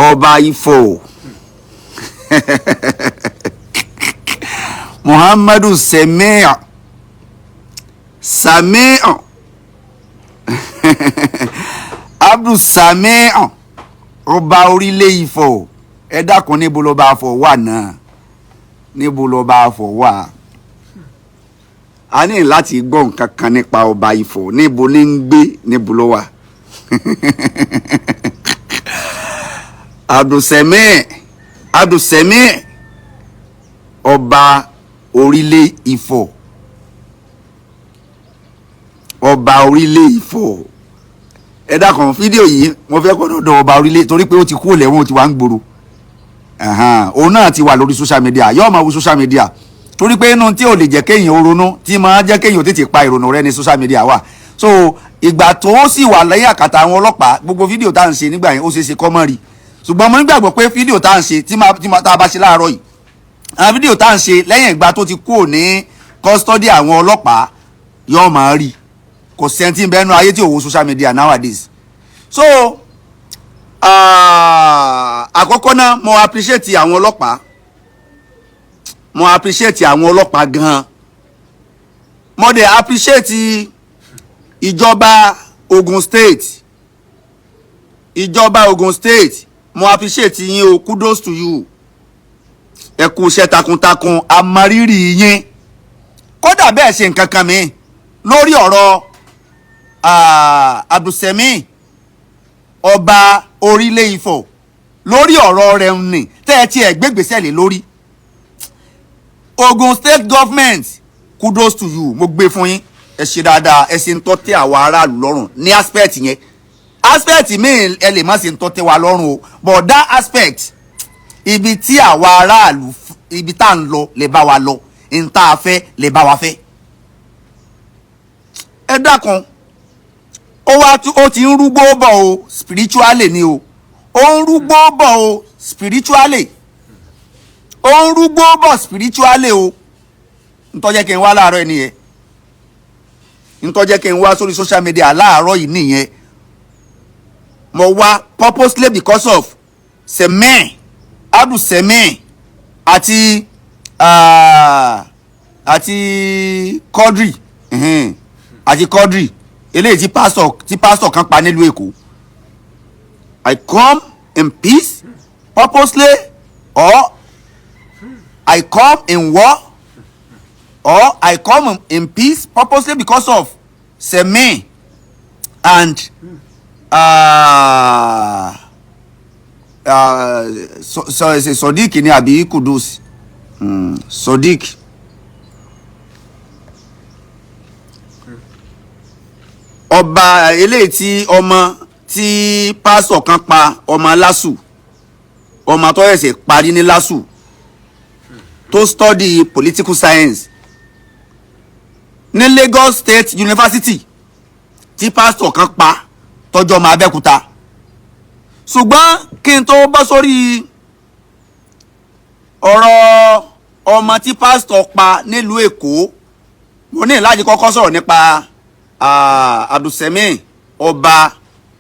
Oba Ifo Muhammadu Semiu Abdulsemiu Oba Orile Ifo. Ẹ dákun níbo ló bá fọ wà náà, níbo ló bá fọ wà. A ní láti gbọ́ nǹkan kan nípa Oba Ifo, níbo ní ń gbé, níbo ló wà. Abdulsemiu Oba Orile Ifo. Oba Orile Ifo. Ẹ dákun fídíò yìí mo fẹ́ kó dọ̀dọ̀ Oba Orile torí pé ó ti kú lẹ́wọ̀n, ó ti wá ń gbòòrò. Òun náà ti wà lórí social media, yóò máa wo social media torí pé inú tí ò lè jẹ́ kéèyàn ronú, tí máa jẹ́ kéèyàn tètè pa ìrònú rẹ̀ ní social media wà. So ìgbà tó sì wà lẹ́yìn àkàtà àwọn ọlọ́pàá, gbogbo fídíò tá à ń ṣe nígbà yẹn ó ṣeé ṣe kọ́ mọ́ rí. Ṣùgbọ́n mo nígbàgbọ́ pé fídíò tá à ń ṣe tí tá a bá ṣe láàárọ̀ yìí, àwọn fídíò tá à ń ṣe lẹ́yìn ìgbà tó ti kúrò ní custody àwọn ọlọ́pàá yóò máa rí. Kò sẹ́ńtì bẹ́ẹ̀nu ayé tí ò wo social media nowadays. So àkọ́kọ́ náà mo appreciate àwọn ọlọ́pàá, mo appreciate àwọn ọlọ́pàá gan-an. Mo dẹ̀ appreciate ìjọba Ogun State, ìjọba Ogun State, mo appreciate yín o, kudos to you. Ẹ kú iṣẹ́ takuntakun, amárírì yín. Kódà bẹ́ẹ̀ ṣe nǹkan kan mi lórí ọ̀rọ̀ Abdulsemiu Oba Orile Ifo, lórí ọ̀rọ̀ rẹ̀ ní tẹ́ ẹ ti ẹ̀ gbégbèsè lé lórí. Ogun State government, kudos to you, mo gbé fún yín. Ẹ ṣe dáadáa, ẹ ṣe ń tọ́ tẹ́ àwa aráàlú lọ́rùn ní aspect yẹn. Aspect mi ẹ lè má ṣe ń tọ́ tẹ́ wa lọ́rùn o, but that aspect ibi tí àwa aráàlú ibi tá ń lọ lè bá wa lọ, ń tá a fẹ́ lè bá wa fẹ́. Ẹ dákun, ó ti ń rúgbó bọ̀ o spiritually ni o, ó ń rúgbó bọ̀ o spiritually, ó ń rúgbó bọ̀ spiritually o. Ntọ́jẹ́ kí n wá láàárọ̀ nìyẹn, ntọ́jẹ́ kí n wá sórí social media láàárọ̀ yìí nìyẹn. Mo wá purposely because of Abdulsemiu àti Quadri, àti Quadri eléyìí tí pastor kan pa nílùú Èkó. I come in peace purposely, or I come in war, or I come in peace purposely because of Semiu and Sodiq ni àbí Kudus, Sodiq. Ọba eléyìí tí ọmọ tí pásọ̀ kan pa, ọmọ lásù, ọmọ tó ẹ̀sẹ̀ parí ní lásù tó study political science ní Lagos State University, tí pásọ̀ kan pa tọ́jọ́ ọmọ Abẹ́òkúta. Ṣùgbọ́n kí n tó bọ́ sórí ọ̀rọ̀ ọmọ tí pásọ̀ pa nílùú Èkó, mo ní láti kọ́kọ́ sọ̀rọ̀ nípa Abdulsemiu Oba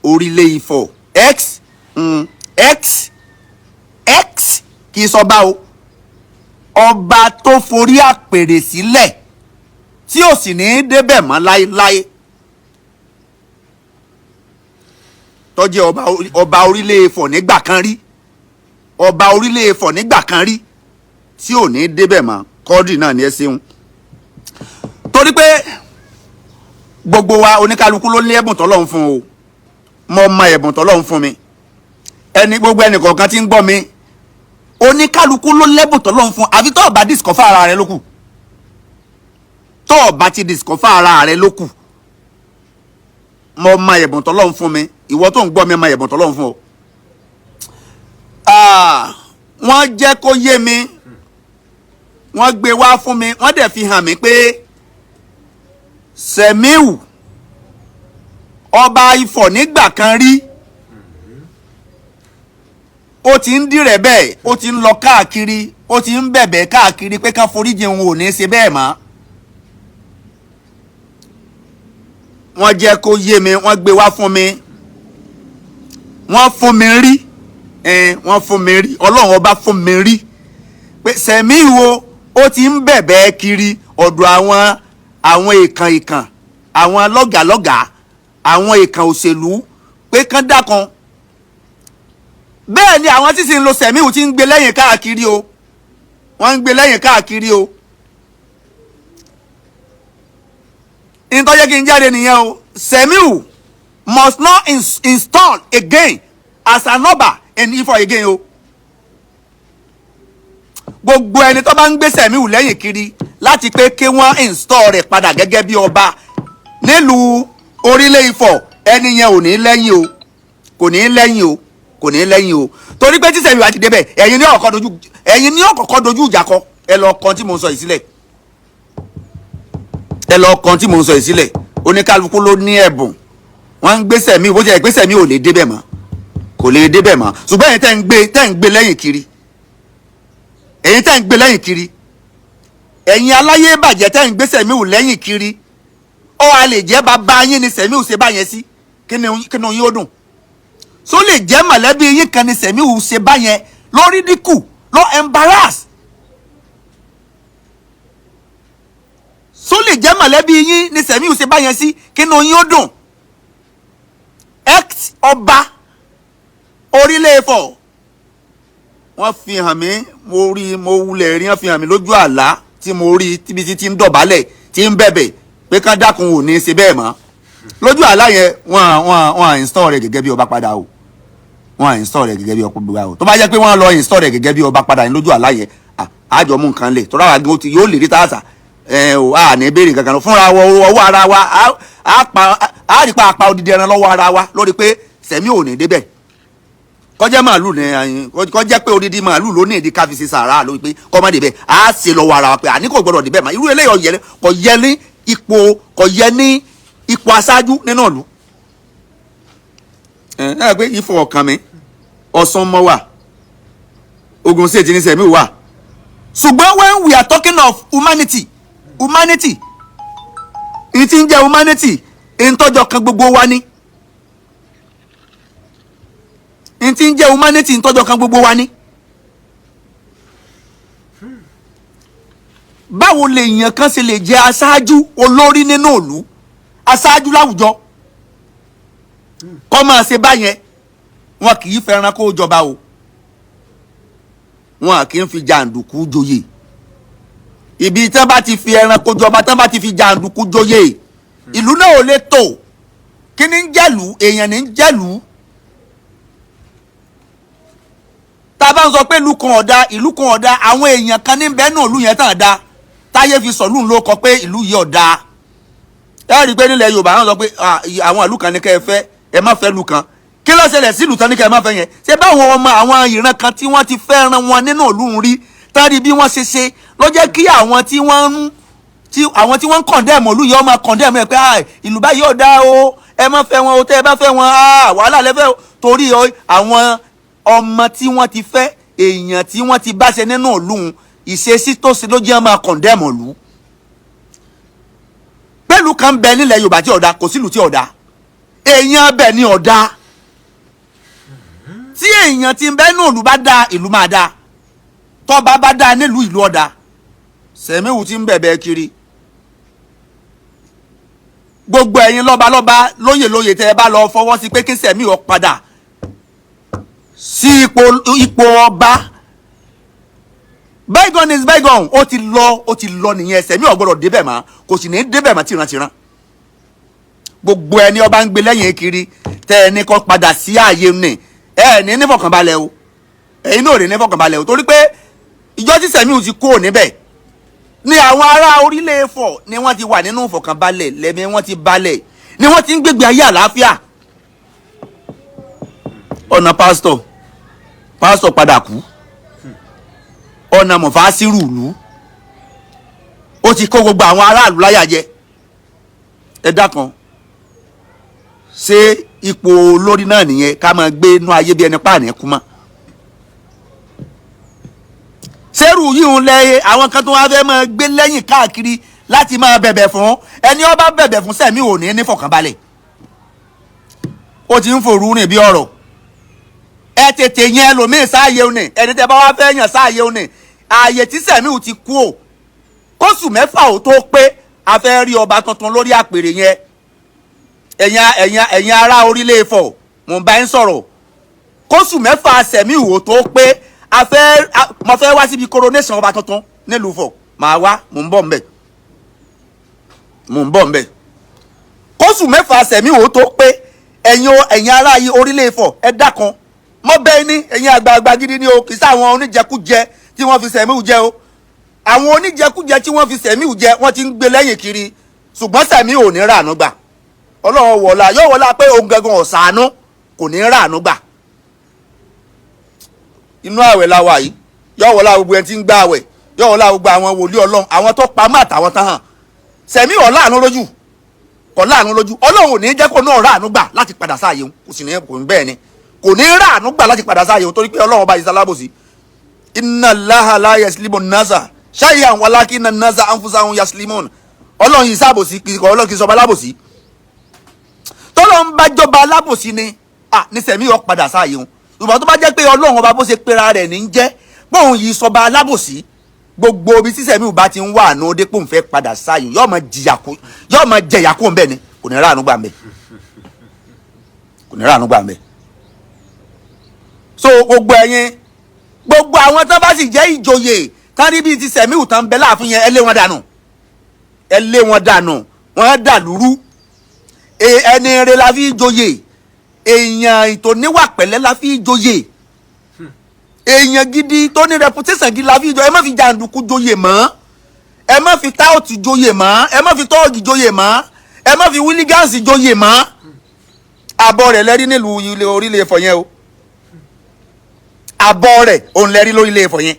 Orile Ifo x kì í sọba o, ọba tó forí àpèrè sílẹ̀ tí ò sì ní débẹ̀ mọ́ láéláé, tó jẹ́ Oba Orile Ifo nígbà kan rí, Oba Orile Ifo nígbà kan rí tí ò ní débẹ̀ mọ́. Quadri náà ni ẹ ṣeun, torí pé gbogbo wa oníkálukú ló ní ẹ̀bùn tọ́lọ́run fún o. Mo mọ ẹ̀bùn tọ́lọ́run fún mi, gbogbo ẹnì kọ̀ọ̀kan tí ń gbọ́ mi, oníkálukú ló lẹ́bùn tọ́lọ́run fún, àfi tó bá discover ara rẹ lókù, tó bá ti discover ara rẹ lókù. Mo mọ ẹ̀bùn tọ́lọ́run fún mi, ìwọ tó ń gbọ́ mi mọ ẹ̀bùn tọ́lọ́run fún ọ. Wọ́n jẹ́ kó yé mi, wọ́n gbé wá fún mi, wọ́n dẹ̀ fi hàn mí pé Semiu Oba Ifo nígbà kan rí, ó ti ń dìrẹ̀ bẹ́ẹ̀, ó ti ń lọ káàkiri, ó ti ń bẹ̀bẹ̀ káàkiri pé ká foríjì òun ò ní ṣe bẹ́ẹ̀ mọ́. Wọ́n jẹ́ kó yé mi, wọ́n gbé wá fún mi, wọ́n fún mi rí, wọ́n fún mi rí ọlọ́run ọba fún mi rí pé Sẹ̀míù ó ti ń bẹ̀bẹ̀ kiri ọ̀dọ̀ àwọn ìkàn àwọn lọ́gàlọ́gà àwọn ìkàn òṣèlú pé kán dákan bẹ́ẹ̀ ni àwọn tí sì ń lo Sẹ̀míù ti ń gbé lẹ́yìn káàkiri o wọ́n ń gbé lẹ́yìn káàkiri o ìtọ́jẹ́ kí n jáde nìyẹn o Sẹ̀míù must not install again as an Oba in Ifo again o gbogbo ẹni tó bá ń gbé Sẹ̀míù lẹ́yìn kiri láti pé kí wọ́n install rẹ̀ padà gẹ́gẹ́ bí ọba nílùú Orile Ifo ẹni yẹn ò ní lẹ́yìn o kò ní lẹ́yìn o kò ní lẹ́yìn o torí pé tí Sẹ̀míù àti débẹ̀ ẹ̀yin ní ọ̀kọ̀ọ̀kọ̀ dojú ìjà kọ ẹ lọ kan tí mo ń sọ yìí sílẹ̀ ẹ lọ kan tí mo ń sọ yìí sílẹ̀ oníkálukú ló ní ẹ̀bùn wọ́n ń gbé Sẹ̀míù bó ti yẹ pé Sẹ̀míù ò lè débẹ̀ mọ́ kò lè débẹ̀ mọ́ ṣùgbọ́n ẹ̀yin tẹ́ ń gbé lẹ́yìn kiri ẹ̀yin tẹ́ ń gbé lẹ́yìn kiri ẹ̀yin aláyé bàjẹ́ tẹ́ ń gbé Sẹ̀míù lẹ́yìn kiri ó wá lè jẹ́ bàbá yín ni Sẹ̀míù ṣe báyẹn sí kí ni yín ó dùn so lè jẹ́ mọ̀lẹ́bí yín kan ni Sẹ̀míù ṣe báyẹn lórí dínkù ló embarrass so lè jẹ́ mọ̀lẹ́bí yín ni Sẹ̀míù ṣe báyẹn sí kí ni yín ó dùn ex Ọba Orile Ifo wọ́n fi hàn mí mo wulẹ̀ rí wọ́n fi hàn mí lójú àlá tí mo rí tíbi tí ń dọ̀bálẹ̀ tí ń bẹ̀bẹ̀ pé kán dákun ò ní ṣe bẹ́ẹ̀ mọ́ lójú àlá yẹn wọ́n install rẹ̀ gẹ́gẹ́ bí ọba padà o wọ́n install rẹ̀ gẹ́gẹ́ bí ọba padà o tó bá jẹ́ pé wọ́n lọ install rẹ̀ gẹ́gẹ́ bí ọba padà ní lójú àlá yẹn àjọ mú nǹkan lè tọ́ra àgbẹ̀ tí yóò lè rí tààtà à ní béèrè kankan fúnra ọwọ́ ara wa á rí pa apá odidi ẹran lọ́wọ́ ara wa lórí pé Sẹ̀míù ò ní débẹ̀ kọjá màálù ní kọjá pé odidi màálù ló ní ìdí káfíìsì sàrà lórí pé kọ́mọ́ débẹ̀ á ṣe lọ́wọ́ ara wa pé àní kò gbọ́dọ̀ débẹ̀ mà irú eléyìí kò yẹ ní ipò aṣáájú nínú ìlú ẹ pé Ifo ọkàn mi Ọ̀ṣun mọ́ wà Ogun State ní Sẹ̀míù wà ṣùgbọ́n when we are talking of humanity ìyí tí ń jẹ́ humanity ìtọ́jọ́ kan gbogbo wa ní ìyí tí ń jẹ́ humanity ìtọ́jọ́ kan gbogbo wa ní báwo lè èèyàn kan ṣe lè jẹ́ aṣáájú olórí nínú ìlú aṣáájú láwùjọ kọ́ máa ṣe báyẹn wọn kì í fẹ́ràn kó jọba o wọn kì í fi jàǹdùkú joyè ibi tán bá ti fi ẹranko jọba tán bá ti fi jàǹdùkú joyè ìlú náà ò lè tò kí ni ń jẹ́lù èèyàn ní ń jẹ́lù tá a bá ń sọ pé ìlú kan ọ̀dà àwọn èèyàn kan ní bẹ́ẹ̀ náà ìlú yẹn tàn dá táyé fi sọ̀lú ló kọ pé ìlú yìí ọ̀dà ẹ rí i pé nílẹ̀ Yorùbá wọn sọ pé àwọn ìlú kan ní kẹ́ ẹ fẹ́ ẹ má fẹ́ ìlú kan kí ló ṣẹlẹ̀ sí ìlú tán ní kẹ́ ẹ má fẹ́ yẹn ṣé báwọn ọmọ àwọn ìran kan tí wọ́n ti fẹ́ràn wọn nínú ìlú rí tán rí bí wọ́n ṣe ló jẹ́ kí àwọn tí wọ́n ń kọ̀ndẹ́mù ìlú yìí ọmọ kọ̀ndẹ́mù ẹ̀ pé ìlú báyìí ọ̀dà o ẹ má fẹ́ wọn o tẹ́ ẹ bá fẹ́ wọn wàhálà lẹ́fẹ́ o torí àwọn ọmọ tí wọ́n ti fẹ́ èèyàn tí wọ́n ti bá ṣe nínú ìlú ìṣesí tó ṣe ló jẹ́ ọmọ kọ̀ndẹ́mù ìlú pẹ̀lú kan bẹ nílẹ̀ Yorùbá tí ọ̀dà kò sílùú tí ọ̀dà èèyàn bẹ̀ ni ọ̀dà tí èèyàn ti ń bẹ nínú ìlú bá dá ìlú máa dá tọ́ba bá dá nílùú ìlú ọ̀dà Sẹ̀míù ti ń bẹ̀bẹ̀ kiri gbogbo ẹ̀yin lọ́balọ́ba lóyè tẹ́ ẹ bá lọ fọwọ́ sí pé kí Sẹ̀míù padà sí ipò ọba bygone is bygone ó ti lọ nìyẹn Sẹ̀míù ò gbọ́dọ̀ débẹ̀ mọ́ kò sì ní débẹ̀ mọ́ tìrantìran gbogbo ẹni ọba ń gbé lẹ́yìn kiri tẹ́ ẹ ní kó padà sí ààyè ní ẹ ní nífọ̀kànbalẹ̀ o ẹ̀yin náà ò ní nífọ̀kànbalẹ̀ o torí pé ìjọ tí Sẹ̀míù ti kó níbẹ̀ ni àwọn ará Orile Ifo ni wọ́n ti wà nínú ìfọ̀kànbalẹ̀ lẹ́mí wọ́n ti balẹ̀ ni wọ́n ti ń gbégbé ayé àlàáfíà ọ̀nà pásítọ̀ padà kú ọ̀nà mọ̀fásírù ìlú ó ti kó gbogbo àwọn aráàlú láyà jẹ ẹ dákan ṣé ipò olórí náà nìyẹn ká máa gbé inú ayé bí ẹni pààyàn kú mọ́ sẹ́rù yìí ń lẹ́yẹ àwọn kan tó wá fẹ́ máa gbé lẹ́yìn káàkiri láti máa bẹ̀bẹ̀ fún ẹni ó bá bẹ̀bẹ̀ fún Sẹ̀míù ò ní nífọ̀kànbalẹ̀ ó ti ń fòrú rìn bí ọ̀rọ̀ ẹ tètè yẹn ẹlòmíì sáàyè òní ẹni tẹ́ bá wá fẹ́ yàn sáàyè òní ààyè tí Sẹ̀míù ti kú o kóṣù mẹ́fà ò tó pé a fẹ́ rí ọba tuntun lórí àpèrè yẹn ẹ̀yin ará Orile Ifo mò ń bá yín sọ̀rọ̀ kóṣù mẹ́fà Sẹ̀míù ò tó pé mo fẹ́ wá síbi coronation ọba tuntun nílùú Ifọ̀ màá wá mò ń bọ̀ ńbẹ̀ kóṣù mẹ́fà Sẹ̀míù ò tó pé ẹ̀yin ará Orile Ifo ẹ dákan mọ́ bẹ́ẹ̀ ni ẹ̀yin àgbààgbà gidi ni o kì í sáwọn oníjẹkújẹ tí wọ́n fi Sẹ̀míù jẹ o àwọn oníjẹkújẹ tí wọ́n fi Sẹ̀míù jẹ wọ́n ti ń gbé lẹ́yìn kiri ṣùgbọ́n Sẹ̀míù ò ní ràánú gbà Ọlọ́run wọ̀ọ́lá yóò wọlá pé òun gangan ọ̀sánú kò ní ràánú gbà inú àwẹ̀ la wà yìí yóò wọlá gbogbo ẹni tí ń gbà àwẹ̀ yóò wọlá gbogbo àwọn wòlíì Ọlọ́run àwọn tó pamọ́ àtàwọn tán hàn Sẹ̀míù ọ̀láàánú lójú Ọlọ́run ò ní jẹ́ kó náà ràánú gbà láti padà sáàyè òun kò sì ní kò ń bẹ́ẹ̀ ni kò ní ràánú gbà láti padà sáàyè òun torí pé Ọlọ́run ọba ìsalábòsí inna Allaha la yaslimu nasa shay'an walakinna nasa anfusahum yaslimun Ọlọ́run yìí sábòsí Ọlọ́run kì í sọba alábòsí tọ́lọ́run bá jọba alábòsí ni ní Sẹ̀míù padà sáàyè òun ṣùgbọ́n tó bá jẹ́ pé Ọlọ́run ọba bó ṣe pera rẹ̀ ní jẹ́ bóun yìí sọba alábòsí gbogbo ibi tí Sẹ̀míù bá ti ń wà àná dé pòun fẹ́ padà sáàyè yóò máa jẹ̀yà kó ń bẹ̀ ni kò ní ráàánú gbà ń bẹ̀ so gbogbo àwọn tó bá sì jẹ́ ìjòyè tán rí bíi ti Sẹ̀míù tán bẹ láàfin yẹn ẹ lé wọn dànù wọ́n dà lúrú ẹni rẹ̀ la fi joyè èèyàn tó níwà pẹ̀lẹ́ la fi joyè èèyàn gidi tó ní reputation gidi la fi joyè ẹ má fi jàǹdùkú joyè mọ́ ẹ má fi táòtì joyè mọ́ ẹ má fi tọ́ọ̀gì joyè mọ́ ẹ má fi wílígánsì joyè mọ́ àbọ̀ rẹ̀ lẹ́rí nílùú Orile Ifo yẹn o àbọ̀ rẹ̀ òun lẹ́rí lórílẹ̀ Ifo yẹn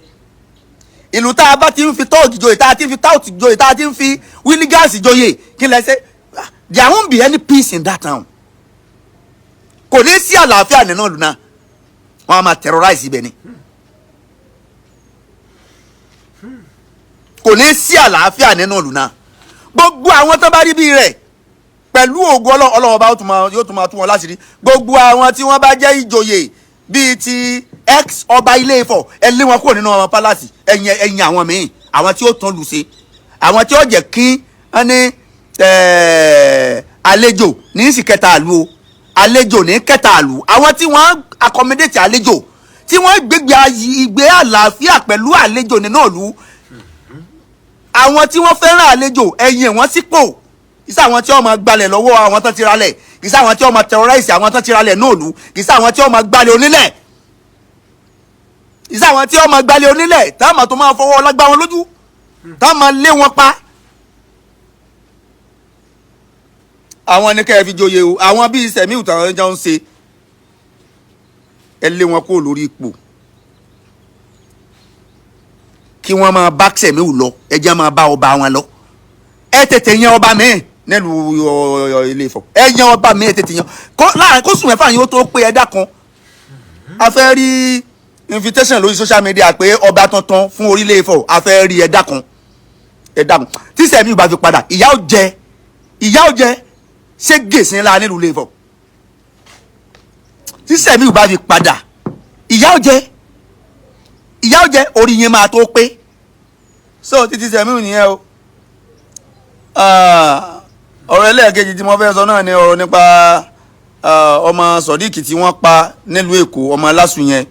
ìlú tá a bá ti ń fi tọ́ọ̀gì joyè tá a ti ń fi táòtì joyè tá a ti ń fi wílígánsì joyè kí lẹ ṣe there won't be any peace in that town kò ní sí àlàáfíà nínú ìlú náà wọn a máa terrorize ibẹ̀ ni kò ní sí àlàáfíà nínú ìlú náà gbogbo àwọn tó bá rí bí rẹ̀ pẹ̀lú ògo Ọlọ́run ọba yóò tún máa tú wọn láṣìírí gbogbo àwọn tí wọ́n bá jẹ́ ìjòyè bíi ti ex ọba Ilé Ifọ̀ ẹ lé wọn kúrò nínú ọmọ pálásì ẹ̀yìn àwọn míì àwọn tí ó tán lù ṣe àwọn tí ó jẹ́ kí wọ́n ní àlejò ní sì kẹta àlù o àlejò ní kẹta àlù àwọn tí wọ́n accommodate àlejò tí wọ́n ìgbé àlàáfíà pẹ̀lú àlejò nínú ìlú àwọn tí wọ́n fẹ́ràn àlejò ẹ̀yìn wọn sípò kìsà àwọn tí wọ́n máa gbalẹ̀ lọ́wọ́ àwọn tán ti ralẹ̀ kìsà àwọn tí wọ́n máa terrorize àwọn tán ti ralẹ̀ náà lù kìsà àwọn tí wọ́n máa gbalẹ̀ onílẹ̀ kìsà àwọn tí wọ́n máa gbalẹ̀ onílẹ̀ táwọn tó máa fọwọ́ lágbá wọn lójú táwọn máa lé wọn pa. àwọn ní kẹ́ẹ̀ fi joyè o àwọn bíi Sẹ̀míù táwọn jọ ń ṣe ẹ lé wọn kó lórí ipò kí wọ́n máa bá Sẹ̀míù lọ ẹ jẹ́ máa bá ọba wọn lọ ẹ tètè yan ọba mi nílùú Ilé Ifọ̀ ẹ yan ọba mi ẹ tètè yan láàrin kó sùn mẹ́fà yín ó tó pé ẹ dákan a fẹ́ rí invitation lórí social media pé ọba tuntun fún Orile Ifo a fẹ́ rí ẹ dákan tí Sẹ̀míù bá fi padà ìyá ò jẹ ṣé gèsè ńlá nílùú Ilé Ifọ̀ tí Sẹ̀míù bá fi padà ìyá ò jẹ orí yẹn máa tó pé so títí Sẹ̀míù nìyẹn o ọ̀rọ̀ ẹlẹ́ẹ̀kejì tí mo fẹ́ sọ náà ni ọ̀rọ̀ nípa ọmọ Sodiq tí wọ́n pa nílùú Èkó ọmọ Lásù yẹn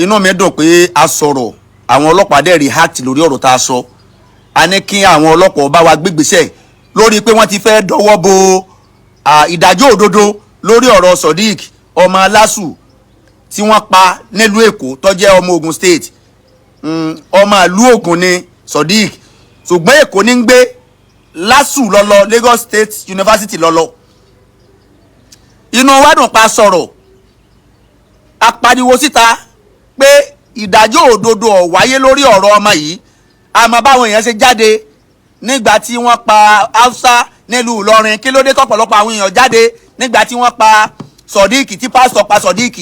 inú mi dùn pé a sọ̀rọ̀ àwọn ọlọ́pàá dẹ̀ react lórí ọ̀rọ̀ tá a sọ a ní kí àwọn ọlọ́pàá bá wa gbégbèsè lórí pé wọ́n ti fẹ́ dọwọ́ bo ìdájọ́ òdodo lórí ọ̀rọ̀ Sodiq ọmọ Lásù tí wọ́n pa nílùú Èkó tó jẹ́ ọmọ Ogun State ọmọ ìlú Ògùn ni Sodiq ṣùgbọ́n Èkó ní ń gbé Lásù lọ́lọ́ Lagos State University lọ́lọ́ inú wa dùn pa sọ̀rọ̀ apariwo síta pé ìdájọ́ òdodo ó wáyé lórí ọ̀rọ̀ ọmọ yìí àmọ́ báwọn èèyàn ṣe jáde nígbà tí wọ́n pa Hausa nílùú Ìlọrin kí ló dé tọ́pọ̀lọpọ̀ àwọn èèyàn jáde nígbà tí wọ́n pa Sodiq tí pásítọ̀ pa Sodiq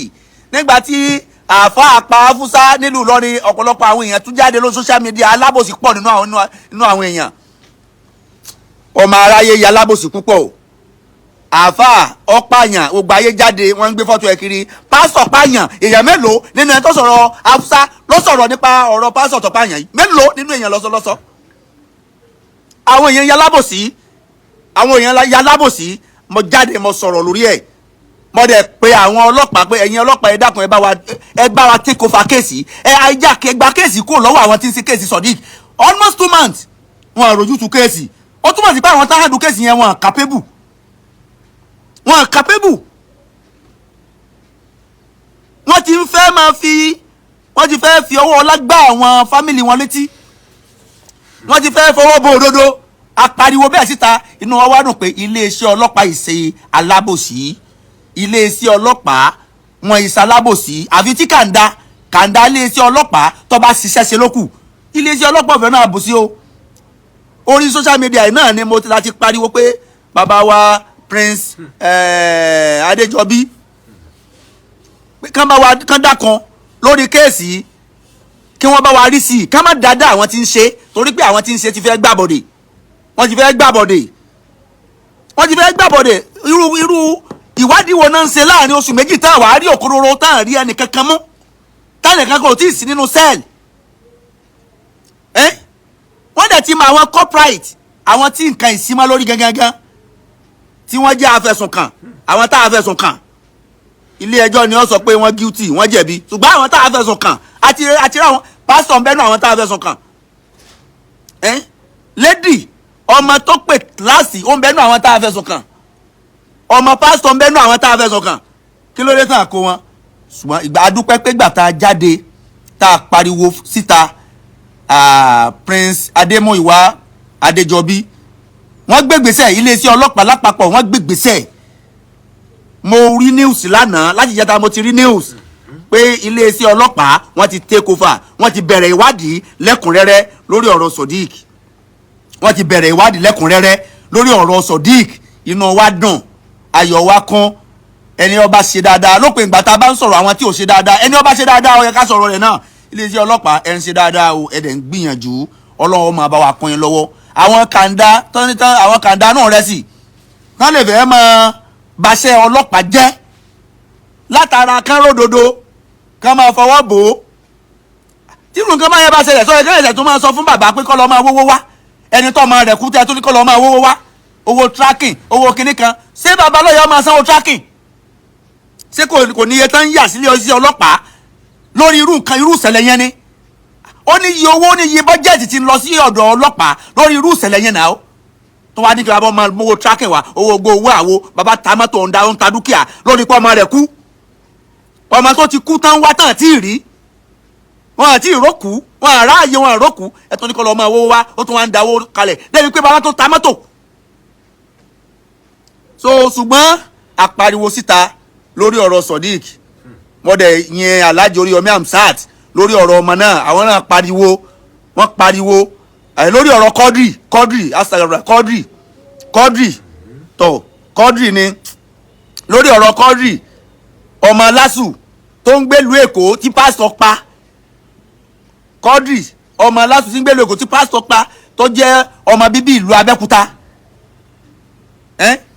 nígbà tí àáfàá pa Hausa nílùú Ìlọrin ọ̀pọ̀lọpọ̀ àwọn èèyàn tún jáde lórí social media alábòsí pọ̀ nínú àwọn èèyàn ọmọ aráyé ya alábòsí púpọ̀ o àáfà ọ̀pààyàn gbogbo ayé jáde wọ́n ń gbé fọ́tò ẹ̀ kiri pásítọ̀ pààyàn èèyàn mélòó nínú ẹ̀ tó sọ̀rọ̀ Hausa ló sọ̀rọ̀ nípa ọ̀rọ̀ pásítọ̀ tó pààyàn yìí mélòó nínú èèyàn lọ́sọ̀lọ́sọ̀ àwọn èèyàn yalábòsí mo jáde mo sọ̀rọ̀ lórí ẹ̀ mo dẹ̀ pé àwọn ọlọ́pàá pé ẹ̀yin ọlọ́pàá ẹ dákun ẹ bá wa take over kéèsì ẹ gba kéèsì kúrò lọ́wọ́ àwọn tí ń ṣe kéèsì Sodiq almost 2 months wọn àròjù tu kéèsì ó túmọ̀ sí pé àwọn táwọn àdùn kéèsì yẹn wọn capable wọ́n ti fẹ́ fi ọwọ́ ọlá gbá àwọn fámìlì wọn létí wọ́n ti fẹ́ fọwọ́ bo òdodo apariwo bẹ́ẹ̀ síta inú wa wá dùn pé iléeṣẹ́ ọlọ́pàá ìṣe alábòsí iléeṣẹ́ ọlọ́pàá wọn ìṣe alábòsí àfi tí kàńdá iléeṣẹ́ ọlọ́pàá tó bá ṣiṣẹ́ ṣe lókù iléeṣẹ́ ọlọ́pàá ọ̀fẹ́ náà bù sí o orí social media náà ni mo ti láti pariwo pé bàbá wa Prince Adéjọbí kán dákan lórí kéèsì kí wọ́n bá wa rí sí i ká má dáadáa àwọn tí ń ṣe torí pé àwọn tí ń ṣe ti fẹ́ gbàbọ̀dè wọ́n ti fẹ́ gbàbọ̀dè irú ìwádìí wo náà ń ṣe láàrin oṣù méjì tá àwa rí òkúròrò tá à rí ẹnì kankan mú táwọn ẹ̀ka kò tí ì sí nínú sẹ́ẹ̀lì wọ́n dẹ̀ ti mọ àwọn corporate àwọn tí nǹkan ìsímọ́ lórí gangan tí wọ́n jẹ́ afẹ̀sùnkàn àwọn tá a fẹ̀sùn kàn ilé ẹjọ́ ni ó sọ pé wọ́n guilty wọ́n jẹ̀bi ṣùgbọ́n àwọn tá a fẹ̀sùn kàn àti ráwọn pásítọ̀ ń bẹ́nu àwọn tá a fẹ̀sùn kàn lady ọmọ tó pè kíláàsì ó ń bẹ́nu àwọn tá a fẹ̀sùn kàn ọmọ pásítọ̀ ń bẹ́nu àwọn tá a fẹ̀sùn kàn kí ló dé tàn kó wọn ṣùgbọ́n ìgbà adúpẹ́ pé gbà tá a jáde tá a pariwo síta Prince Adémúyìwá Adéjọbí wọ́n gbégbèsè iléeṣẹ́ ọlọ́pàá lápapọ̀ wọ́n gbégbèsè mo rí news lánàá láti jẹta mo ti rí news pé iléeṣẹ́ ọlọ́pàá wọ́n ti take over wọ́n ti bẹ̀rẹ̀ ìwádìí lẹ́kùnrẹ́rẹ́ lórí ọ̀rọ̀ Sodiq lórí ọ̀rọ̀ Sodiq inú wa dùn ayọ̀ wa kún ẹni ó bá ṣe dáadáa lópin ìgbà tá a bá ń sọ̀rọ̀ àwọn tí ò ṣe dáadáa ẹni ó bá ṣe dáadáa ó yẹ ká sọ̀rọ̀ rẹ̀ náà iléeṣẹ́ ọlọ́pàá ẹ̀ ń ṣe dáadáa o ẹ̀ dẹ̀ ń gbìyànjú Ọlọ́run máa bá wa kún yín lọ́wọ́ àwọn kàńdá àwọn kàńdá náà rẹ̀ sí kán lè fẹ́ máa baṣẹ́ ọlọ́pàá jẹ́ látara kán ródodo kán máa fọwọ́ bò ó tí nǹkan máa yẹ bá ṣẹlẹ̀ sọ́yẹ́ kẹ́lẹ́sẹ̀ tó máa sọ fún bàbá pé kọ́ lọ́ máa wówó wá ẹni tó máa rẹ̀ kú tẹ́ tó ní kọ́ lọ́ máa wówó wá owó tracking owó kinní kan ṣé bàbá lọ́yọ̀ máa sanwó tracking ṣé kò ní iye tán ń yà sílé ọsí ọlọ́pàá lórí irú ìṣẹ̀lẹ̀ yẹn ni ó ní iye owó ní iye bọ́jẹ̀tì ti ń lọ sí ọ̀dọ̀ ọlọ́pàá lórí irú ìṣẹ̀lẹ̀ yẹn náà tó wá ní kí bàbá máa mówó tracking wá owó àwo bàbá ta mọ́tò ń ta dúkìá lórí pé ọmọ rẹ̀ kú ọmọ tó ti kú tán wá tán àti rí wọn àti ìrókù wọn àráàyè wọn àrókù ẹ̀tọ́ ní kọ́ lọ́ọ́ máa wówó wá ó tún wá ń dáwó kalẹ̀ débi pé bàbá tó ta mọ́tò so ṣùgbọ́n àpariwo síta lórí ọ̀rọ̀ Sodiq mọ́dẹ̀ yẹn Alhaji Oríyọmí Hamzat lórí ọ̀rọ̀ ọmọ náà àwọn náà pariwo wọ́n pariwo lórí ọ̀rọ̀ Quadri Instagram Quadri ni lórí ọ̀rọ̀ Quadri ọmọ lásù tó ń gbèlú Èkó tí pásítọ̀ pa Quadri ọmọ lásù tí ń gbèlú Èkó tí pásítọ̀ pa tó jẹ́ ọmọ bíbí ìlú Abẹ́òkúta